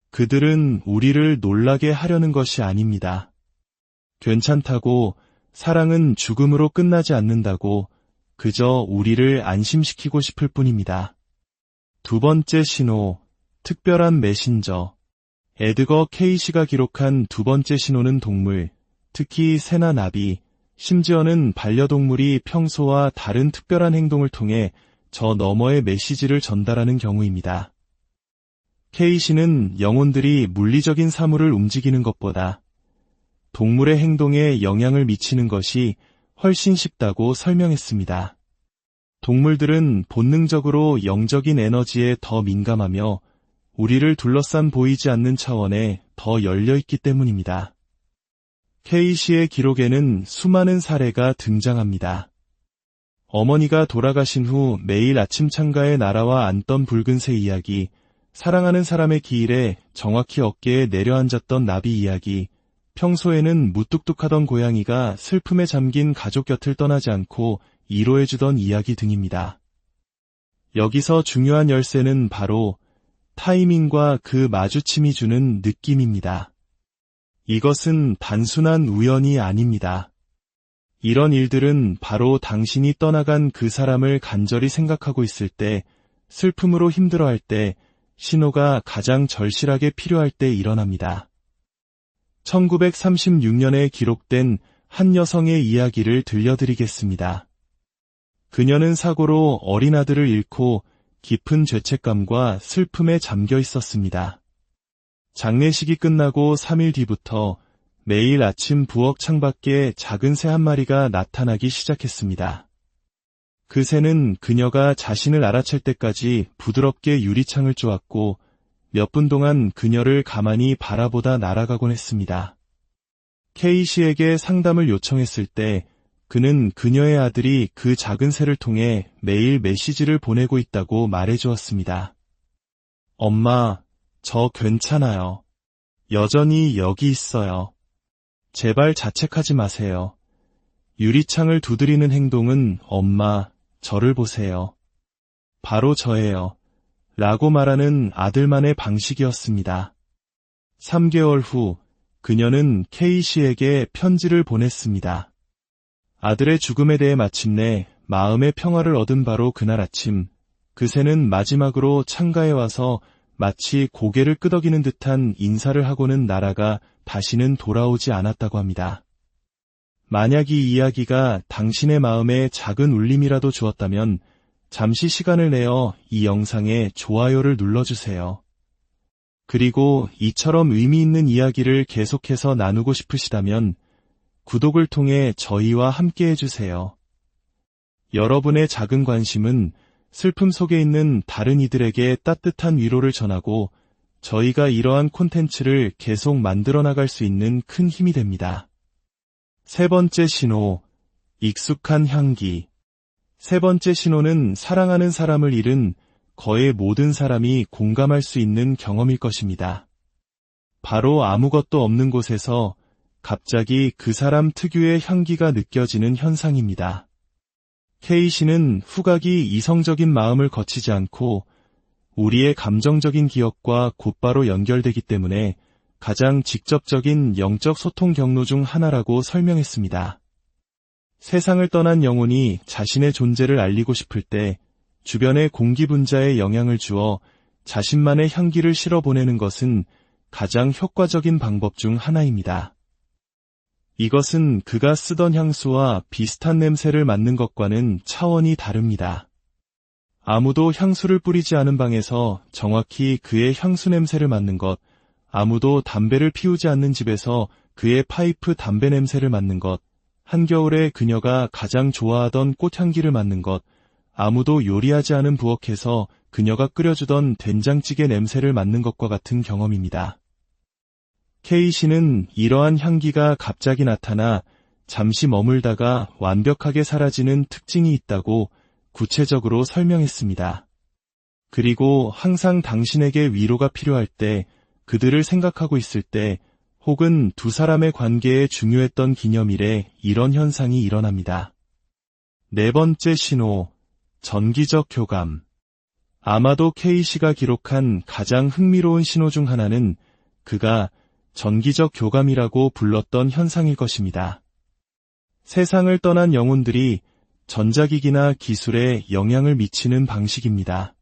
그들은 우리를 놀라게 하려는 것이 아닙니다. 괜찮다고, 사랑은 죽음으로 끝나지 않는다고 그저 우리를 안심시키고 싶을 뿐입니다. 두 번째 신호, 특별한 메신저. 에드거 케이시가 기록한 두 번째 신호는 동물, 특히 새나 나비, 심지어는 반려동물이 평소와 다른 특별한 행동을 통해 저 너머의 메시지를 전달하는 경우입니다. 케이시는 영혼들이 물리적인 사물을 움직이는 것보다 동물의 행동에 영향을 미치는 것이 훨씬 쉽다고 설명했습니다. 동물들은 본능적으로 영적인 에너지에 더 민감하며 우리를 둘러싼 보이지 않는 차원에 더 열려있기 때문입니다. 케이시의 기록에는 수많은 사례가 등장합니다. 어머니가 돌아가신 후 매일 아침 창가에 날아와 앉던 붉은새 이야기, 사랑하는 사람의 기일에 정확히 어깨에 내려앉았던 나비 이야기, 평소에는 무뚝뚝하던 고양이가 슬픔에 잠긴 가족 곁을 떠나지 않고 위로해주던 이야기 등입니다. 여기서 중요한 열쇠는 바로 타이밍과 그 마주침이 주는 느낌입니다. 이것은 단순한 우연이 아닙니다. 이런 일들은 바로 당신이 떠나간 그 사람을 간절히 생각하고 있을 때, 슬픔으로 힘들어할 때, 신호가 가장 절실하게 필요할 때 일어납니다. 1936년에 기록된 한 여성의 이야기를 들려드리겠습니다. 그녀는 사고로 어린 아들을 잃고 깊은 죄책감과 슬픔에 잠겨 있었습니다. 장례식이 끝나고 3일 뒤부터 매일 아침 부엌 창밖에 작은 새 한 마리가 나타나기 시작했습니다. 그 새는 그녀가 자신을 알아챌 때까지 부드럽게 유리창을 쪼았고 몇 분 동안 그녀를 가만히 바라보다 날아가곤 했습니다. 케이시에게 상담을 요청했을 때 그는 그녀의 아들이 그 작은 새를 통해 매일 메시지를 보내고 있다고 말해주었습니다. 엄마, 저 괜찮아요. 여전히 여기 있어요. 제발 자책하지 마세요. 유리창을 두드리는 행동은 엄마, 저를 보세요. 바로 저예요. 라고 말하는 아들만의 방식이었습니다. 3개월 후 그녀는 K씨에게 편지를 보냈습니다. 아들의 죽음에 대해 마침내 마음의 평화를 얻은 바로 그날 아침, 그새는 마지막으로 창가에 와서 마치 고개를 끄덕이는 듯한 인사를 하고는 나라가 다시는 돌아오지 않았다고 합니다. 만약 이 이야기가 당신의 마음에 작은 울림이라도 주었다면 잠시 시간을 내어 이 영상에 좋아요를 눌러주세요. 그리고 이처럼 의미 있는 이야기를 계속해서 나누고 싶으시다면 구독을 통해 저희와 함께 해주세요. 여러분의 작은 관심은 슬픔 속에 있는 다른 이들에게 따뜻한 위로를 전하고 저희가 이러한 콘텐츠를 계속 만들어 나갈 수 있는 큰 힘이 됩니다. 세 번째 신호, 익숙한 향기. 세 번째 신호는 사랑하는 사람을 잃은 거의 모든 사람이 공감할 수 있는 경험일 것입니다. 바로 아무것도 없는 곳에서 갑자기 그 사람 특유의 향기가 느껴지는 현상입니다. K씨는 후각이 이성적인 마음을 거치지 않고 우리의 감정적인 기억과 곧바로 연결되기 때문에 가장 직접적인 영적 소통 경로 중 하나라고 설명했습니다. 세상을 떠난 영혼이 자신의 존재를 알리고 싶을 때 주변의 공기 분자에 영향을 주어 자신만의 향기를 실어보내는 것은 가장 효과적인 방법 중 하나입니다. 이것은 그가 쓰던 향수와 비슷한 냄새를 맡는 것과는 차원이 다릅니다. 아무도 향수를 뿌리지 않은 방에서 정확히 그의 향수 냄새를 맡는 것, 아무도 담배를 피우지 않는 집에서 그의 파이프 담배 냄새를 맡는 것, 한겨울에 그녀가 가장 좋아하던 꽃향기를 맡는 것, 아무도 요리하지 않은 부엌에서 그녀가 끓여주던 된장찌개 냄새를 맡는 것과 같은 경험입니다. K씨는 이러한 향기가 갑자기 나타나 잠시 머물다가 완벽하게 사라지는 특징이 있다고 구체적으로 설명했습니다. 그리고 항상 당신에게 위로가 필요할 때, 그들을 생각하고 있을 때, 혹은 두 사람의 관계에 중요했던 기념일에 이런 현상이 일어납니다. 네 번째 신호, 전기적 교감. 아마도 K씨가 기록한 가장 흥미로운 신호 중 하나는 그가 전기적 교감이라고 불렀던 현상일 것입니다. 세상을 떠난 영혼들이 전자기기나 기술에 영향을 미치는 방식입니다.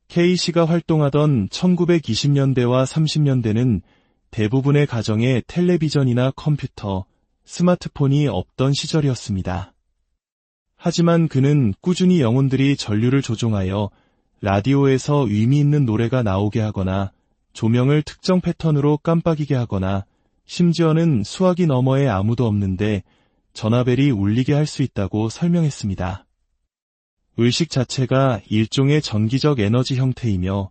K씨가 활동하던 1920년대와 30년대는 대부분의 가정에 텔레비전이나 컴퓨터, 스마트폰이 없던 시절이었습니다. 하지만 그는 꾸준히 영혼들이 전류를 조종하여 라디오에서 의미 있는 노래가 나오게 하거나 조명을 특정 패턴으로 깜빡이게 하거나 심지어는 수화기 너머에 아무도 없는데 전화벨이 울리게 할 수 있다고 설명했습니다. 의식 자체가 일종의 전기적 에너지 형태이며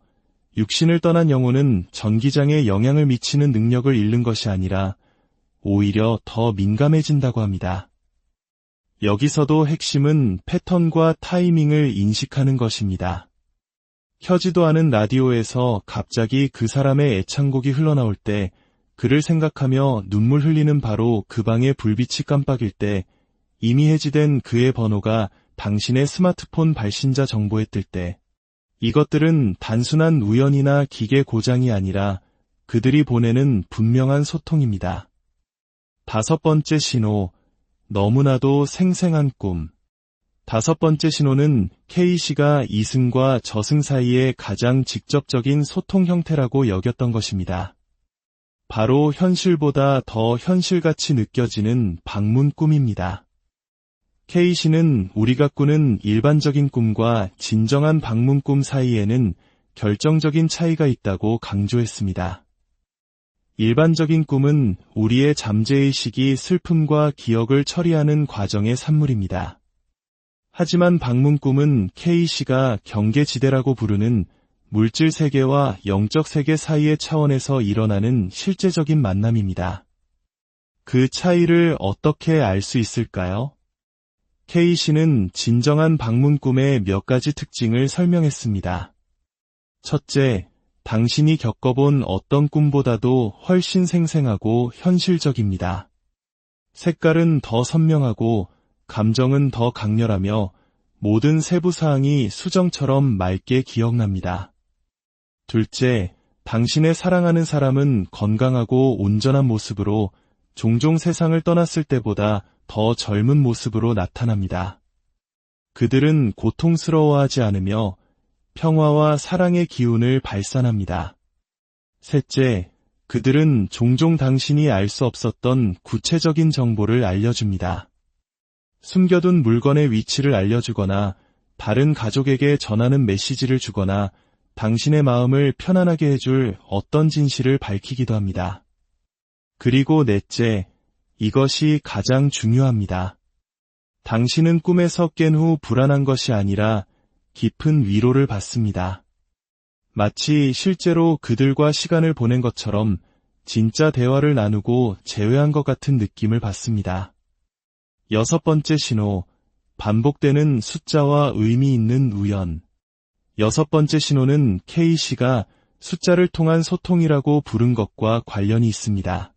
육신을 떠난 영혼은 전기장에 영향을 미치는 능력을 잃는 것이 아니라 오히려 더 민감해진다고 합니다. 여기서도 핵심은 패턴과 타이밍을 인식하는 것입니다. 켜지도 않은 라디오에서 갑자기 그 사람의 애창곡이 흘러나올 때, 그를 생각하며 눈물 흘리는 바로 그 방의 불빛이 깜빡일 때, 이미 해지된 그의 번호가 당신의 스마트폰 발신자 정보에 뜰 때, 이것들은 단순한 우연이나 기계 고장이 아니라 그들이 보내는 분명한 소통입니다. 다섯 번째 신호, 너무나도 생생한 꿈. 다섯 번째 신호는 K씨가 이승과 저승 사이의 가장 직접적인 소통 형태라고 여겼던 것입니다. 바로 현실보다 더 현실같이 느껴지는 방문 꿈입니다. K씨는 우리가 꾸는 일반적인 꿈과 진정한 방문 꿈 사이에는 결정적인 차이가 있다고 강조했습니다. 일반적인 꿈은 우리의 잠재의식이 슬픔과 기억을 처리하는 과정의 산물입니다. 하지만 방문 꿈은 K씨가 경계지대라고 부르는 물질 세계와 영적 세계 사이의 차원에서 일어나는 실제적인 만남입니다. 그 차이를 어떻게 알 수 있을까요? K씨는 진정한 방문 꿈의 몇 가지 특징을 설명했습니다. 첫째, 당신이 겪어본 어떤 꿈보다도 훨씬 생생하고 현실적입니다. 색깔은 더 선명하고 감정은 더 강렬하며 모든 세부 사항이 수정처럼 맑게 기억납니다. 둘째, 당신의 사랑하는 사람은 건강하고 온전한 모습으로 종종 세상을 떠났을 때보다 더 젊은 모습으로 나타납니다. 그들은 고통스러워하지 않으며 평화와 사랑의 기운을 발산합니다. 셋째, 그들은 종종 당신이 알 수 없었던 구체적인 정보를 알려줍니다. 숨겨둔 물건의 위치를 알려주거나 다른 가족에게 전하는 메시지를 주거나 당신의 마음을 편안하게 해줄 어떤 진실을 밝히기도 합니다. 그리고 넷째, 이것이 가장 중요합니다. 당신은 꿈에서 깬 후 불안한 것이 아니라 깊은 위로를 받습니다. 마치 실제로 그들과 시간을 보낸 것처럼 진짜 대화를 나누고 재회한 것 같은 느낌을 받습니다. 여섯 번째 신호, 반복되는 숫자와 의미 있는 우연. 여섯 번째 신호는 K씨가 숫자를 통한 소통이라고 부른 것과 관련이 있습니다.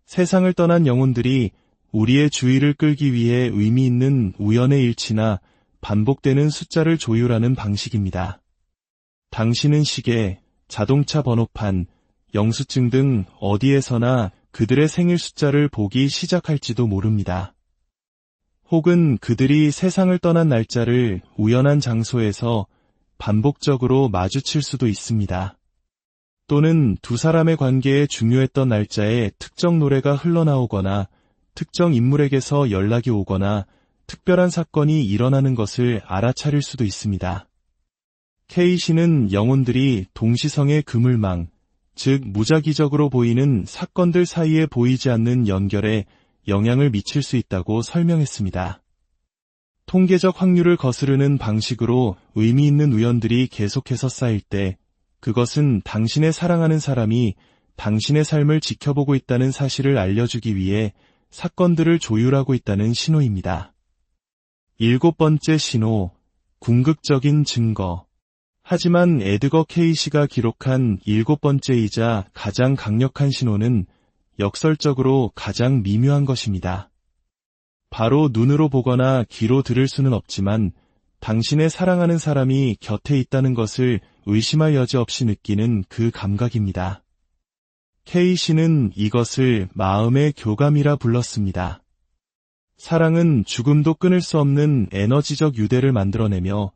세상을 떠난 영혼들이 우리의 주의를 끌기 위해 의미 있는 우연의 일치나 반복되는 숫자를 조율하는 방식입니다. 당신은 시계, 자동차 번호판, 영수증 등 어디에서나 그들의 생일 숫자를 보기 시작할지도 모릅니다. 혹은 그들이 세상을 떠난 날짜를 우연한 장소에서 반복적으로 마주칠 수도 있습니다. 또는 두 사람의 관계에 중요했던 날짜에 특정 노래가 흘러나오거나 특정 인물에게서 연락이 오거나 특별한 사건이 일어나는 것을 알아차릴 수도 있습니다. K씨는 영혼들이 동시성의 그물망, 즉 무작위적으로 보이는 사건들 사이에 보이지 않는 연결에 영향을 미칠 수 있다고 설명했습니다. 통계적 확률을 거스르는 방식으로 의미 있는 우연들이 계속해서 쌓일 때 그것은 당신의 사랑하는 사람이 당신의 삶을 지켜보고 있다는 사실을 알려주기 위해 사건들을 조율하고 있다는 신호입니다. 일곱 번째 신호, 궁극적인 증거. 하지만 에드거 K씨가 기록한 일곱 번째이자 가장 강력한 신호는 역설적으로 가장 미묘한 것입니다. 바로 눈으로 보거나 귀로 들을 수는 없지만 당신의 사랑하는 사람이 곁에 있다는 것을 의심할 여지 없이 느끼는 그 감각입니다. K씨는 이것을 마음의 교감이라 불렀습니다. 사랑은 죽음도 끊을 수 없는 에너지적 유대를 만들어내며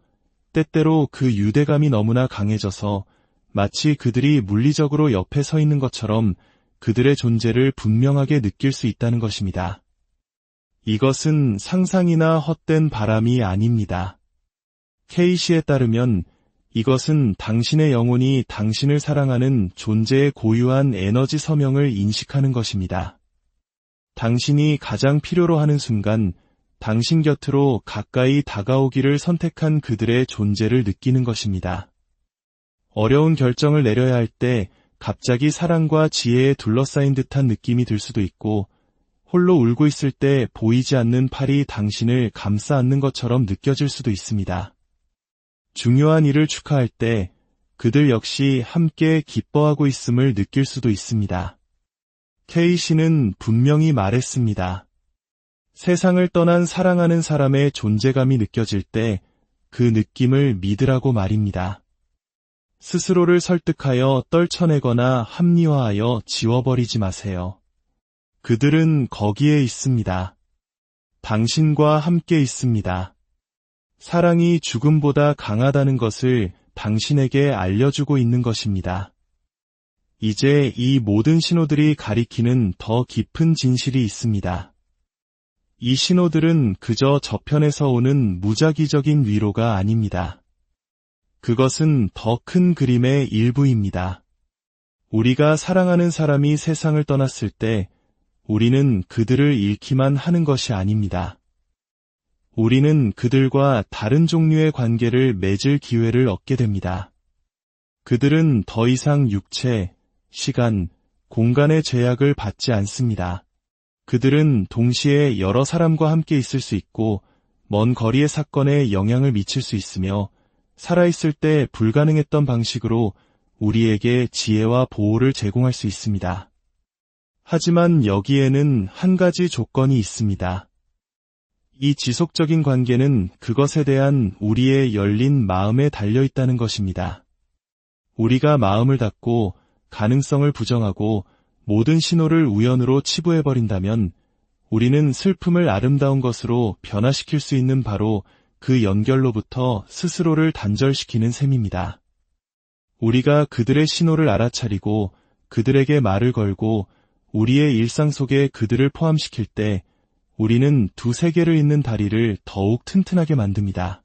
때때로 그 유대감이 너무나 강해져서 마치 그들이 물리적으로 옆에 서 있는 것처럼 그들의 존재를 분명하게 느낄 수 있다는 것입니다. 이것은 상상이나 헛된 바람이 아닙니다. K씨에 따르면 이것은 당신의 영혼이 당신을 사랑하는 존재의 고유한 에너지 서명을 인식하는 것입니다. 당신이 가장 필요로 하는 순간 당신 곁으로 가까이 다가오기를 선택한 그들의 존재를 느끼는 것입니다. 어려운 결정을 내려야 할 때 갑자기 사랑과 지혜에 둘러싸인 듯한 느낌이 들 수도 있고 홀로 울고 있을 때 보이지 않는 팔이 당신을 감싸 안는 것처럼 느껴질 수도 있습니다. 중요한 일을 축하할 때 그들 역시 함께 기뻐하고 있음을 느낄 수도 있습니다. K씨는 분명히 말했습니다. 세상을 떠난 사랑하는 사람의 존재감이 느껴질 때 그 느낌을 믿으라고 말입니다. 스스로를 설득하여 떨쳐내거나 합리화하여 지워버리지 마세요. 그들은 거기에 있습니다. 당신과 함께 있습니다. 사랑이 죽음보다 강하다는 것을 당신에게 알려주고 있는 것입니다. 이제 이 모든 신호들이 가리키는 더 깊은 진실이 있습니다. 이 신호들은 그저 저편에서 오는 무작위적인 위로가 아닙니다. 그것은 더 큰 그림의 일부입니다. 우리가 사랑하는 사람이 세상을 떠났을 때 우리는 그들을 잃기만 하는 것이 아닙니다. 우리는 그들과 다른 종류의 관계를 맺을 기회를 얻게 됩니다. 그들은 더 이상 육체, 시간, 공간의 제약을 받지 않습니다. 그들은 동시에 여러 사람과 함께 있을 수 있고 먼 거리의 사건에 영향을 미칠 수 있으며 살아있을 때 불가능했던 방식으로 우리에게 지혜와 보호를 제공할 수 있습니다. 하지만 여기에는 한 가지 조건이 있습니다. 이 지속적인 관계는 그것에 대한 우리의 열린 마음에 달려 있다는 것입니다. 우리가 마음을 닫고 가능성을 부정하고 모든 신호를 우연으로 치부해버린다면 우리는 슬픔을 아름다운 것으로 변화시킬 수 있는 바로 그 연결로부터 스스로를 단절시키는 셈입니다. 우리가 그들의 신호를 알아차리고 그들에게 말을 걸고 우리의 일상 속에 그들을 포함시킬 때 우리는 두세 개를 잇는 다리를 더욱 튼튼하게 만듭니다.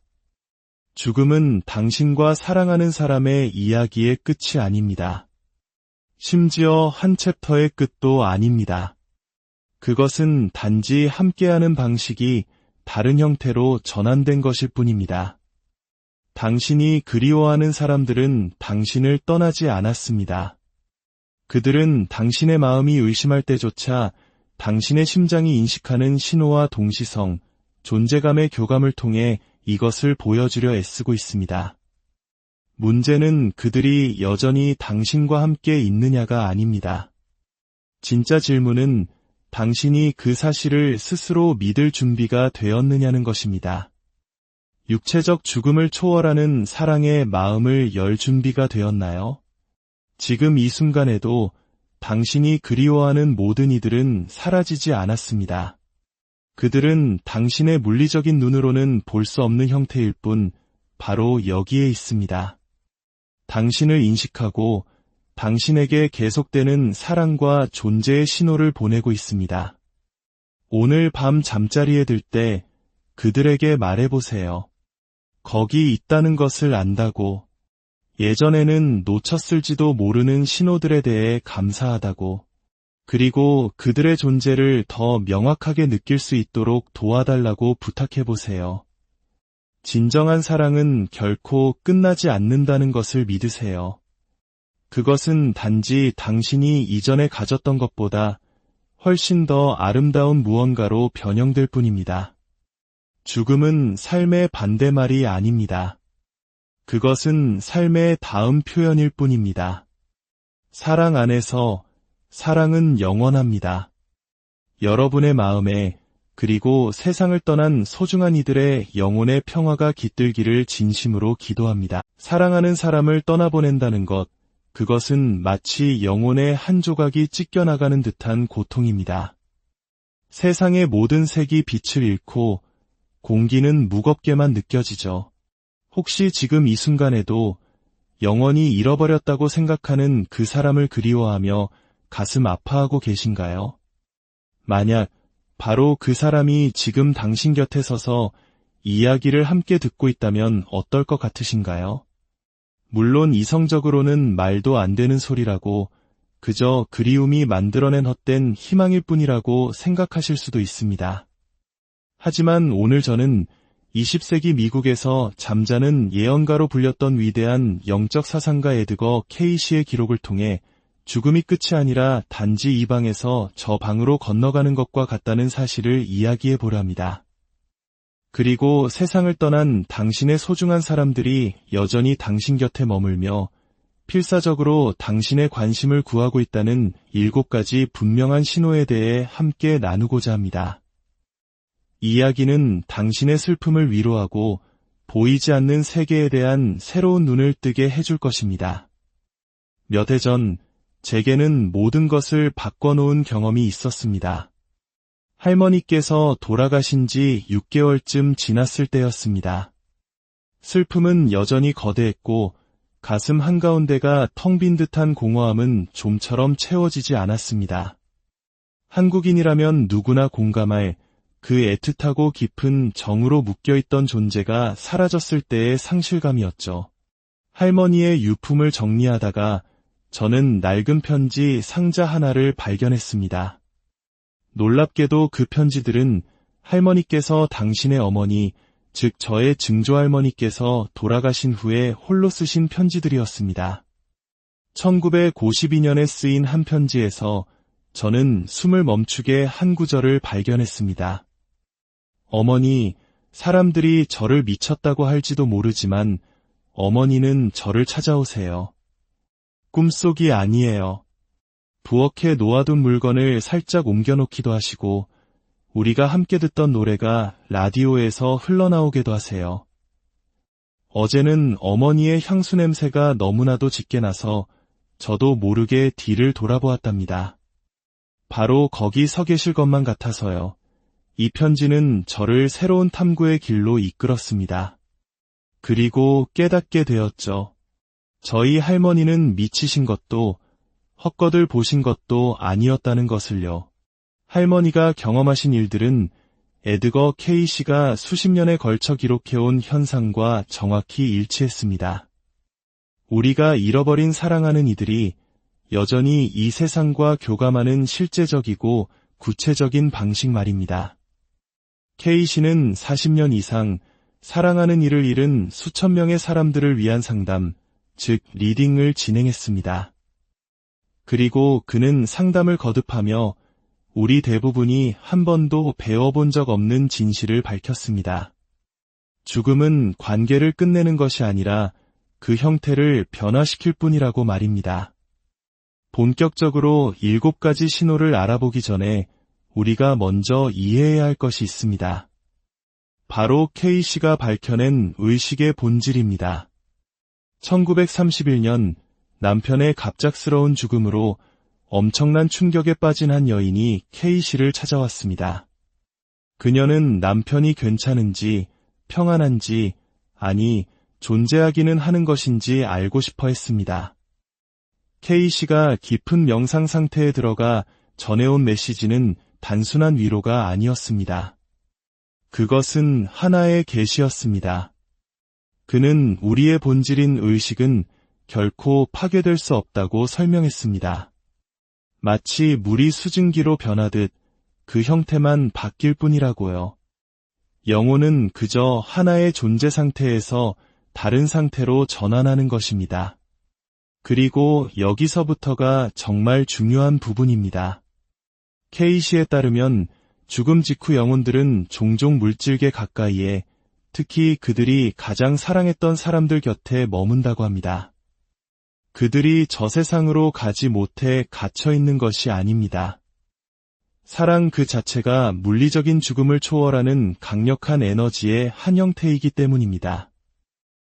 죽음은 당신과 사랑하는 사람의 이야기의 끝이 아닙니다. 심지어 한 챕터의 끝도 아닙니다. 그것은 단지 함께하는 방식이 다른 형태로 전환된 것일 뿐입니다. 당신이 그리워하는 사람들은 당신을 떠나지 않았습니다. 그들은 당신의 마음이 의심할 때조차 당신의 심장이 인식하는 신호와 동시성, 존재감의 교감을 통해 이것을 보여주려 애쓰고 있습니다. 문제는 그들이 여전히 당신과 함께 있느냐가 아닙니다. 진짜 질문은 당신이 그 사실을 스스로 믿을 준비가 되었느냐는 것입니다. 육체적 죽음을 초월하는 사랑의 마음을 열 준비가 되었나요? 지금 이 순간에도 당신이 그리워하는 모든 이들은 사라지지 않았습니다. 그들은 당신의 물리적인 눈으로는 볼 수 없는 형태일 뿐 바로 여기에 있습니다. 당신을 인식하고 당신에게 계속되는 사랑과 존재의 신호를 보내고 있습니다. 오늘 밤 잠자리에 들 때 그들에게 말해보세요. 거기 있다는 것을 안다고. 예전에는 놓쳤을지도 모르는 신호들에 대해 감사하다고. 그리고 그들의 존재를 더 명확하게 느낄 수 있도록 도와달라고 부탁해보세요. 진정한 사랑은 결코 끝나지 않는다는 것을 믿으세요. 그것은 단지 당신이 이전에 가졌던 것보다 훨씬 더 아름다운 무언가로 변형될 뿐입니다. 죽음은 삶의 반대말이 아닙니다. 그것은 삶의 다음 표현일 뿐입니다. 사랑 안에서 사랑은 영원합니다. 여러분의 마음에 그리고 세상을 떠난 소중한 이들의 영혼의 평화가 깃들기를 진심으로 기도합니다. 사랑하는 사람을 떠나보낸다는 것, 그것은 마치 영혼의 한 조각이 찢겨나가는 듯한 고통입니다. 세상의 모든 색이 빛을 잃고 공기는 무겁게만 느껴지죠. 혹시 지금 이 순간에도 영원히 잃어버렸다고 생각하는 그 사람을 그리워하며 가슴 아파하고 계신가요? 만약 바로 그 사람이 지금 당신 곁에 서서 이야기를 함께 듣고 있다면 어떨 것 같으신가요? 물론 이성적으로는 말도 안 되는 소리라고 그저 그리움이 만들어낸 헛된 희망일 뿐이라고 생각하실 수도 있습니다. 하지만 오늘 저는 20세기 미국에서 잠자는 예언가로 불렸던 위대한 영적 사상가 에드거 케이시의 기록을 통해 죽음이 끝이 아니라 단지 이 방에서 저 방으로 건너가는 것과 같다는 사실을 이야기해 보랍니다. 그리고 세상을 떠난 당신의 소중한 사람들이 여전히 당신 곁에 머물며 필사적으로 당신의 관심을 구하고 있다는 7가지 분명한 신호에 대해 함께 나누고자 합니다. 이 이야기는 당신의 슬픔을 위로하고 보이지 않는 세계에 대한 새로운 눈을 뜨게 해줄 것입니다. 몇 해 전 제게는 모든 것을 바꿔놓은 경험이 있었습니다. 할머니께서 돌아가신 지 6개월쯤 지났을 때였습니다. 슬픔은 여전히 거대했고 가슴 한가운데가 텅 빈 듯한 공허함은 좀처럼 채워지지 않았습니다. 한국인이라면 누구나 공감할 그 애틋하고 깊은 정으로 묶여있던 존재가 사라졌을 때의 상실감이었죠. 할머니의 유품을 정리하다가 저는 낡은 편지 상자 하나를 발견했습니다. 놀랍게도 그 편지들은 할머니께서 당신의 어머니, 즉 저의 증조할머니께서 돌아가신 후에 홀로 쓰신 편지들이었습니다. 1992년에 쓰인 한 편지에서 저는 숨을 멈추게 한 구절을 발견했습니다. 어머니, 사람들이 저를 미쳤다고 할지도 모르지만 어머니는 저를 찾아오세요. 꿈속이 아니에요. 부엌에 놓아둔 물건을 살짝 옮겨놓기도 하시고 우리가 함께 듣던 노래가 라디오에서 흘러나오기도 하세요. 어제는 어머니의 향수 냄새가 너무나도 짙게 나서 저도 모르게 뒤를 돌아보았답니다. 바로 거기 서 계실 것만 같아서요. 이 편지는 저를 새로운 탐구의 길로 이끌었습니다. 그리고 깨닫게 되었죠. 저희 할머니는 미치신 것도 헛것을 보신 것도 아니었다는 것을요. 할머니가 경험하신 일들은 에드거 케이시가 수십 년에 걸쳐 기록해온 현상과 정확히 일치했습니다. 우리가 잃어버린 사랑하는 이들이 여전히 이 세상과 교감하는 실제적이고 구체적인 방식 말입니다. 케이시는 40년 이상 사랑하는 이를 잃은 수천 명의 사람들을 위한 상담, 즉 리딩을 진행했습니다. 그리고 그는 상담을 거듭하며 우리 대부분이 한 번도 배워본 적 없는 진실을 밝혔습니다. 죽음은 관계를 끝내는 것이 아니라 그 형태를 변화시킬 뿐이라고 말입니다. 본격적으로 7가지 신호를 알아보기 전에 우리가 먼저 이해해야 할 것이 있습니다. 바로 케이시가 밝혀낸 의식의 본질입니다. 1931년 남편의 갑작스러운 죽음으로 엄청난 충격에 빠진 한 여인이 케이시를 찾아왔습니다. 그녀는 남편이 괜찮은지, 평안한지, 아니, 존재하기는 하는 것인지 알고 싶어 했습니다. 케이시가 깊은 명상 상태에 들어가 전해온 메시지는 단순한 위로가 아니었습니다. 그것은 하나의 계시였습니다. 그는 우리의 본질인 의식은 결코 파괴될 수 없다고 설명했습니다. 마치 물이 수증기로 변하듯 그 형태만 바뀔 뿐이라고요. 영혼은 그저 하나의 존재 상태에서 다른 상태로 전환하는 것입니다. 그리고 여기서부터가 정말 중요한 부분입니다. 케이시에 따르면 죽음 직후 영혼들은 종종 물질계 가까이에, 특히 그들이 가장 사랑했던 사람들 곁에 머문다고 합니다. 그들이 저 세상으로 가지 못해 갇혀 있는 것이 아닙니다. 사랑 그 자체가 물리적인 죽음을 초월하는 강력한 에너지의 한 형태이기 때문입니다.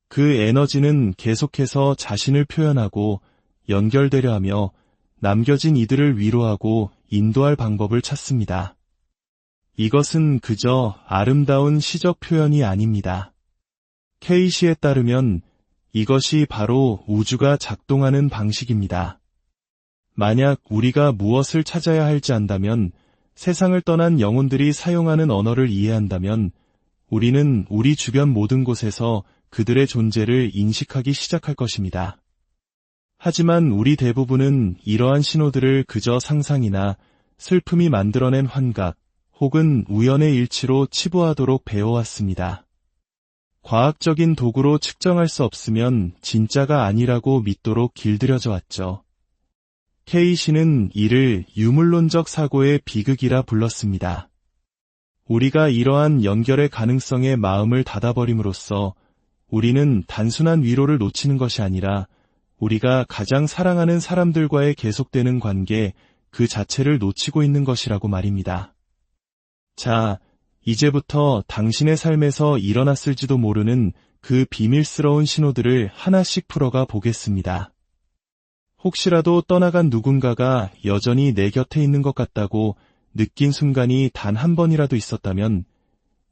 그 에너지는 계속해서 자신을 표현하고 연결되려 하며 남겨진 이들을 위로하고 인도할 방법을 찾습니다. 이것은 그저 아름다운 시적 표현이 아닙니다. 케이시에 따르면 이것이 바로 우주가 작동하는 방식입니다. 만약 우리가 무엇을 찾아야 할지 안다면, 세상을 떠난 영혼들이 사용하는 언어를 이해한다면, 우리는 우리 주변 모든 곳에서 그들의 존재를 인식하기 시작할 것입니다. 하지만 우리 대부분은 이러한 신호들을 그저 상상이나 슬픔이 만들어낸 환각 혹은 우연의 일치로 치부하도록 배워왔습니다. 과학적인 도구로 측정할 수 없으면 진짜가 아니라고 믿도록 길들여져 왔죠. 케이시는 이를 유물론적 사고의 비극이라 불렀습니다. 우리가 이러한 연결의 가능성에 마음을 닫아버림으로써 우리는 단순한 위로를 놓치는 것이 아니라 우리가 가장 사랑하는 사람들과의 계속되는 관계 그 자체를 놓치고 있는 것이라고 말입니다. 자, 이제부터 당신의 삶에서 일어났을지도 모르는 그 비밀스러운 신호들을 하나씩 풀어가 보겠습니다. 혹시라도 떠나간 누군가가 여전히 내 곁에 있는 것 같다고 느낀 순간이 단 한 번이라도 있었다면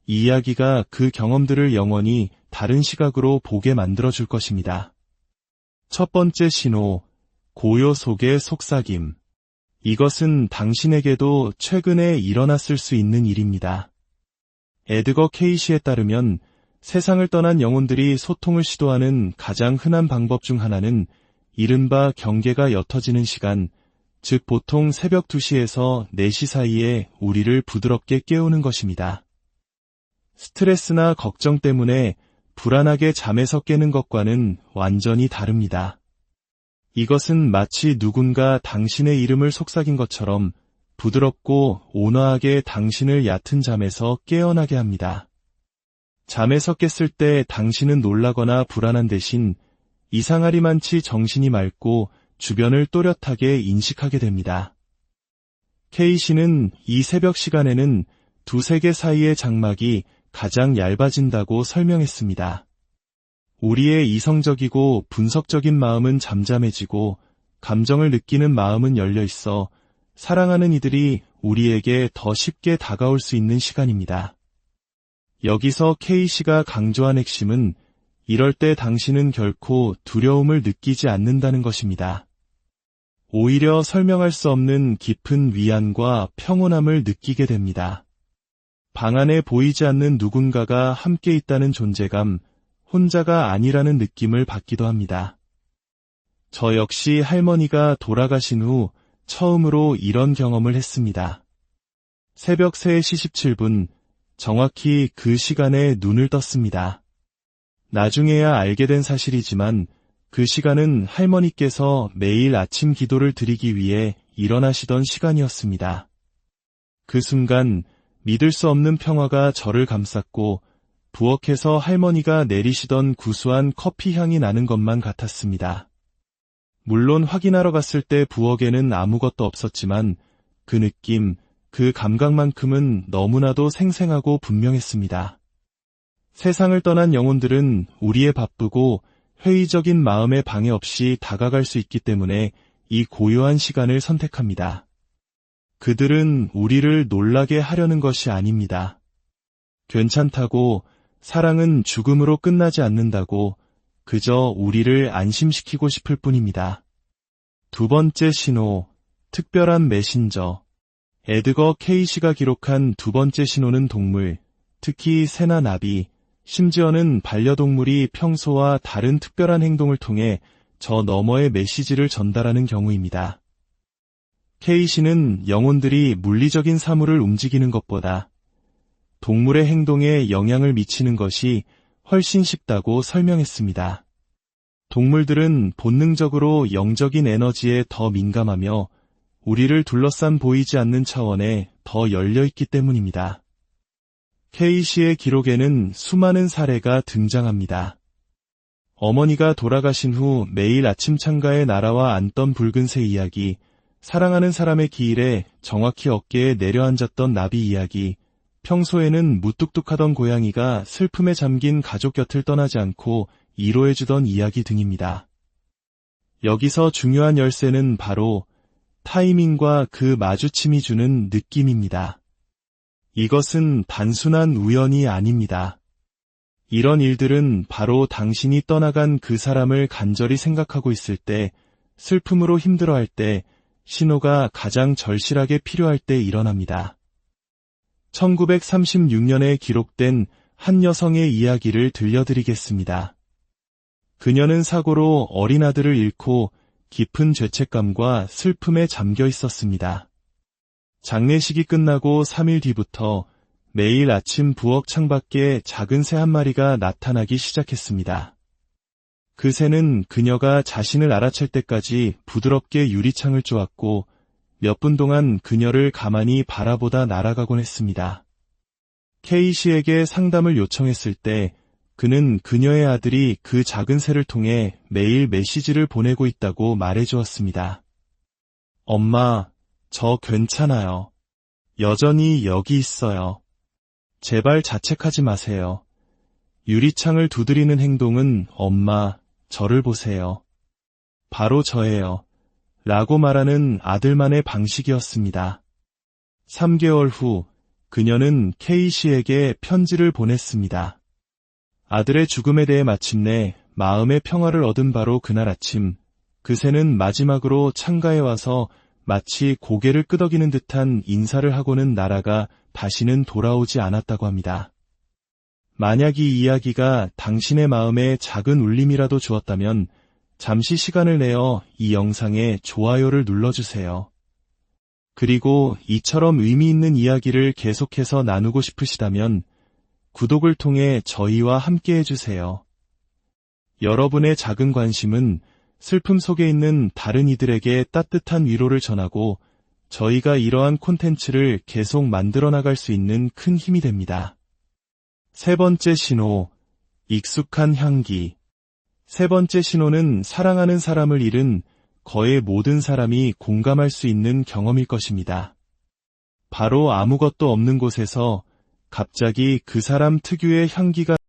이 이야기가 그 경험들을 영원히 다른 시각으로 보게 만들어줄 것입니다. 첫 번째 신호, 고요 속의 속삭임. 이것은 당신에게도 최근에 일어났을 수 있는 일입니다. 에드거 케이시에 따르면 세상을 떠난 영혼들이 소통을 시도하는 가장 흔한 방법 중 하나는 이른바 경계가 옅어지는 시간, 즉 보통 새벽 2시에서 4시 사이에 우리를 부드럽게 깨우는 것입니다. 스트레스나 걱정 때문에 불안하게 잠에서 깨는 것과는 완전히 다릅니다. 이것은 마치 누군가 당신의 이름을 속삭인 것처럼 부드럽고 온화하게 당신을 얕은 잠에서 깨어나게 합니다. 잠에서 깼을 때 당신은 놀라거나 불안한 대신 이상하리만치 정신이 맑고 주변을 또렷하게 인식하게 됩니다. K씨는 이 새벽 시간에는 두 세계 사이의 장막이 가장 얇아진다고 설명했습니다. 우리의 이성적이고 분석적인 마음은 잠잠해지고 감정을 느끼는 마음은 열려 있어 사랑하는 이들이 우리에게 더 쉽게 다가올 수 있는 시간입니다. 여기서 K씨가 강조한 핵심은 이럴 때 당신은 결코 두려움을 느끼지 않는다는 것입니다. 오히려 설명할 수 없는 깊은 위안과 평온함을 느끼게 됩니다. 방 안에 보이지 않는 누군가가 함께 있다는 존재감, 혼자가 아니라는 느낌을 받기도 합니다. 저 역시 할머니가 돌아가신 후 처음으로 이런 경험을 했습니다. 새벽 3시 17분, 정확히 그 시간에 눈을 떴습니다. 나중에야 알게 된 사실이지만 그 시간은 할머니께서 매일 아침 기도를 드리기 위해 일어나시던 시간이었습니다. 그 순간 믿을 수 없는 평화가 저를 감쌌고 부엌에서 할머니가 내리시던 구수한 커피 향이 나는 것만 같았습니다. 물론 확인하러 갔을 때 부엌에는 아무것도 없었지만 그 느낌, 그 감각만큼은 너무나도 생생하고 분명했습니다. 세상을 떠난 영혼들은 우리의 바쁘고 회의적인 마음에 방해 없이 다가갈 수 있기 때문에 이 고요한 시간을 선택합니다. 그들은 우리를 놀라게 하려는 것이 아닙니다. 괜찮다고, 사랑은 죽음으로 끝나지 않는다고 그저 우리를 안심시키고 싶을 뿐입니다. 두 번째 신호, 특별한 메신저. 에드거 K씨가 기록한 두 번째 신호는 동물, 특히 새나 나비, 심지어는 반려동물이 평소와 다른 특별한 행동을 통해 저 너머의 메시지를 전달하는 경우입니다. K씨는 영혼들이 물리적인 사물을 움직이는 것보다 동물의 행동에 영향을 미치는 것이 훨씬 쉽다고 설명했습니다. 동물들은 본능적으로 영적인 에너지에 더 민감하며 우리를 둘러싼 보이지 않는 차원에 더 열려있기 때문입니다. K씨의 기록에는 수많은 사례가 등장합니다. 어머니가 돌아가신 후 매일 아침 창가에 날아와 앉던 붉은 새 이야기, 사랑하는 사람의 기일에 정확히 어깨에 내려앉았던 나비 이야기, 평소에는 무뚝뚝하던 고양이가 슬픔에 잠긴 가족 곁을 떠나지 않고 위로해주던 이야기 등입니다. 여기서 중요한 열쇠는 바로 타이밍과 그 마주침이 주는 느낌입니다. 이것은 단순한 우연이 아닙니다. 이런 일들은 바로 당신이 떠나간 그 사람을 간절히 생각하고 있을 때, 슬픔으로 힘들어할 때, 신호가 가장 절실하게 필요할 때 일어납니다. 1936년에 기록된 한 여성의 이야기를 들려드리겠습니다. 그녀는 사고로 어린 아들을 잃고 깊은 죄책감과 슬픔에 잠겨 있었습니다. 장례식이 끝나고 3일 뒤부터 매일 아침 부엌 창밖에 작은 새 한 마리가 나타나기 시작했습니다. 그 새는 그녀가 자신을 알아챌 때까지 부드럽게 유리창을 쪼았고 몇 분 동안 그녀를 가만히 바라보다 날아가곤 했습니다. K씨에게 상담을 요청했을 때 그는 그녀의 아들이 그 작은 새를 통해 매일 메시지를 보내고 있다고 말해주었습니다. 엄마, 저 괜찮아요. 여전히 여기 있어요. 제발 자책하지 마세요. 유리창을 두드리는 행동은 엄마, 저를 보세요. 바로 저예요. 라고 말하는 아들만의 방식이었습니다. 3개월 후 그녀는 K씨에게 편지를 보냈습니다. 아들의 죽음에 대해 마침내 마음의 평화를 얻은 바로 그날 아침, 그 새는 마지막으로 창가에 와서 마치 고개를 끄덕이는 듯한 인사를 하고는 날아가 다시는 돌아오지 않았다고 합니다. 만약 이 이야기가 당신의 마음에 작은 울림이라도 주었다면 잠시 시간을 내어 이 영상에 좋아요를 눌러주세요. 그리고 이처럼 의미 있는 이야기를 계속해서 나누고 싶으시다면 구독을 통해 저희와 함께 해주세요. 여러분의 작은 관심은 슬픔 속에 있는 다른 이들에게 따뜻한 위로를 전하고 저희가 이러한 콘텐츠를 계속 만들어 나갈 수 있는 큰 힘이 됩니다. 세 번째 신호, 익숙한 향기. 세 번째 신호는 사랑하는 사람을 잃은 거의 모든 사람이 공감할 수 있는 경험일 것입니다. 바로 아무것도 없는 곳에서 갑자기 그 사람 특유의 향기가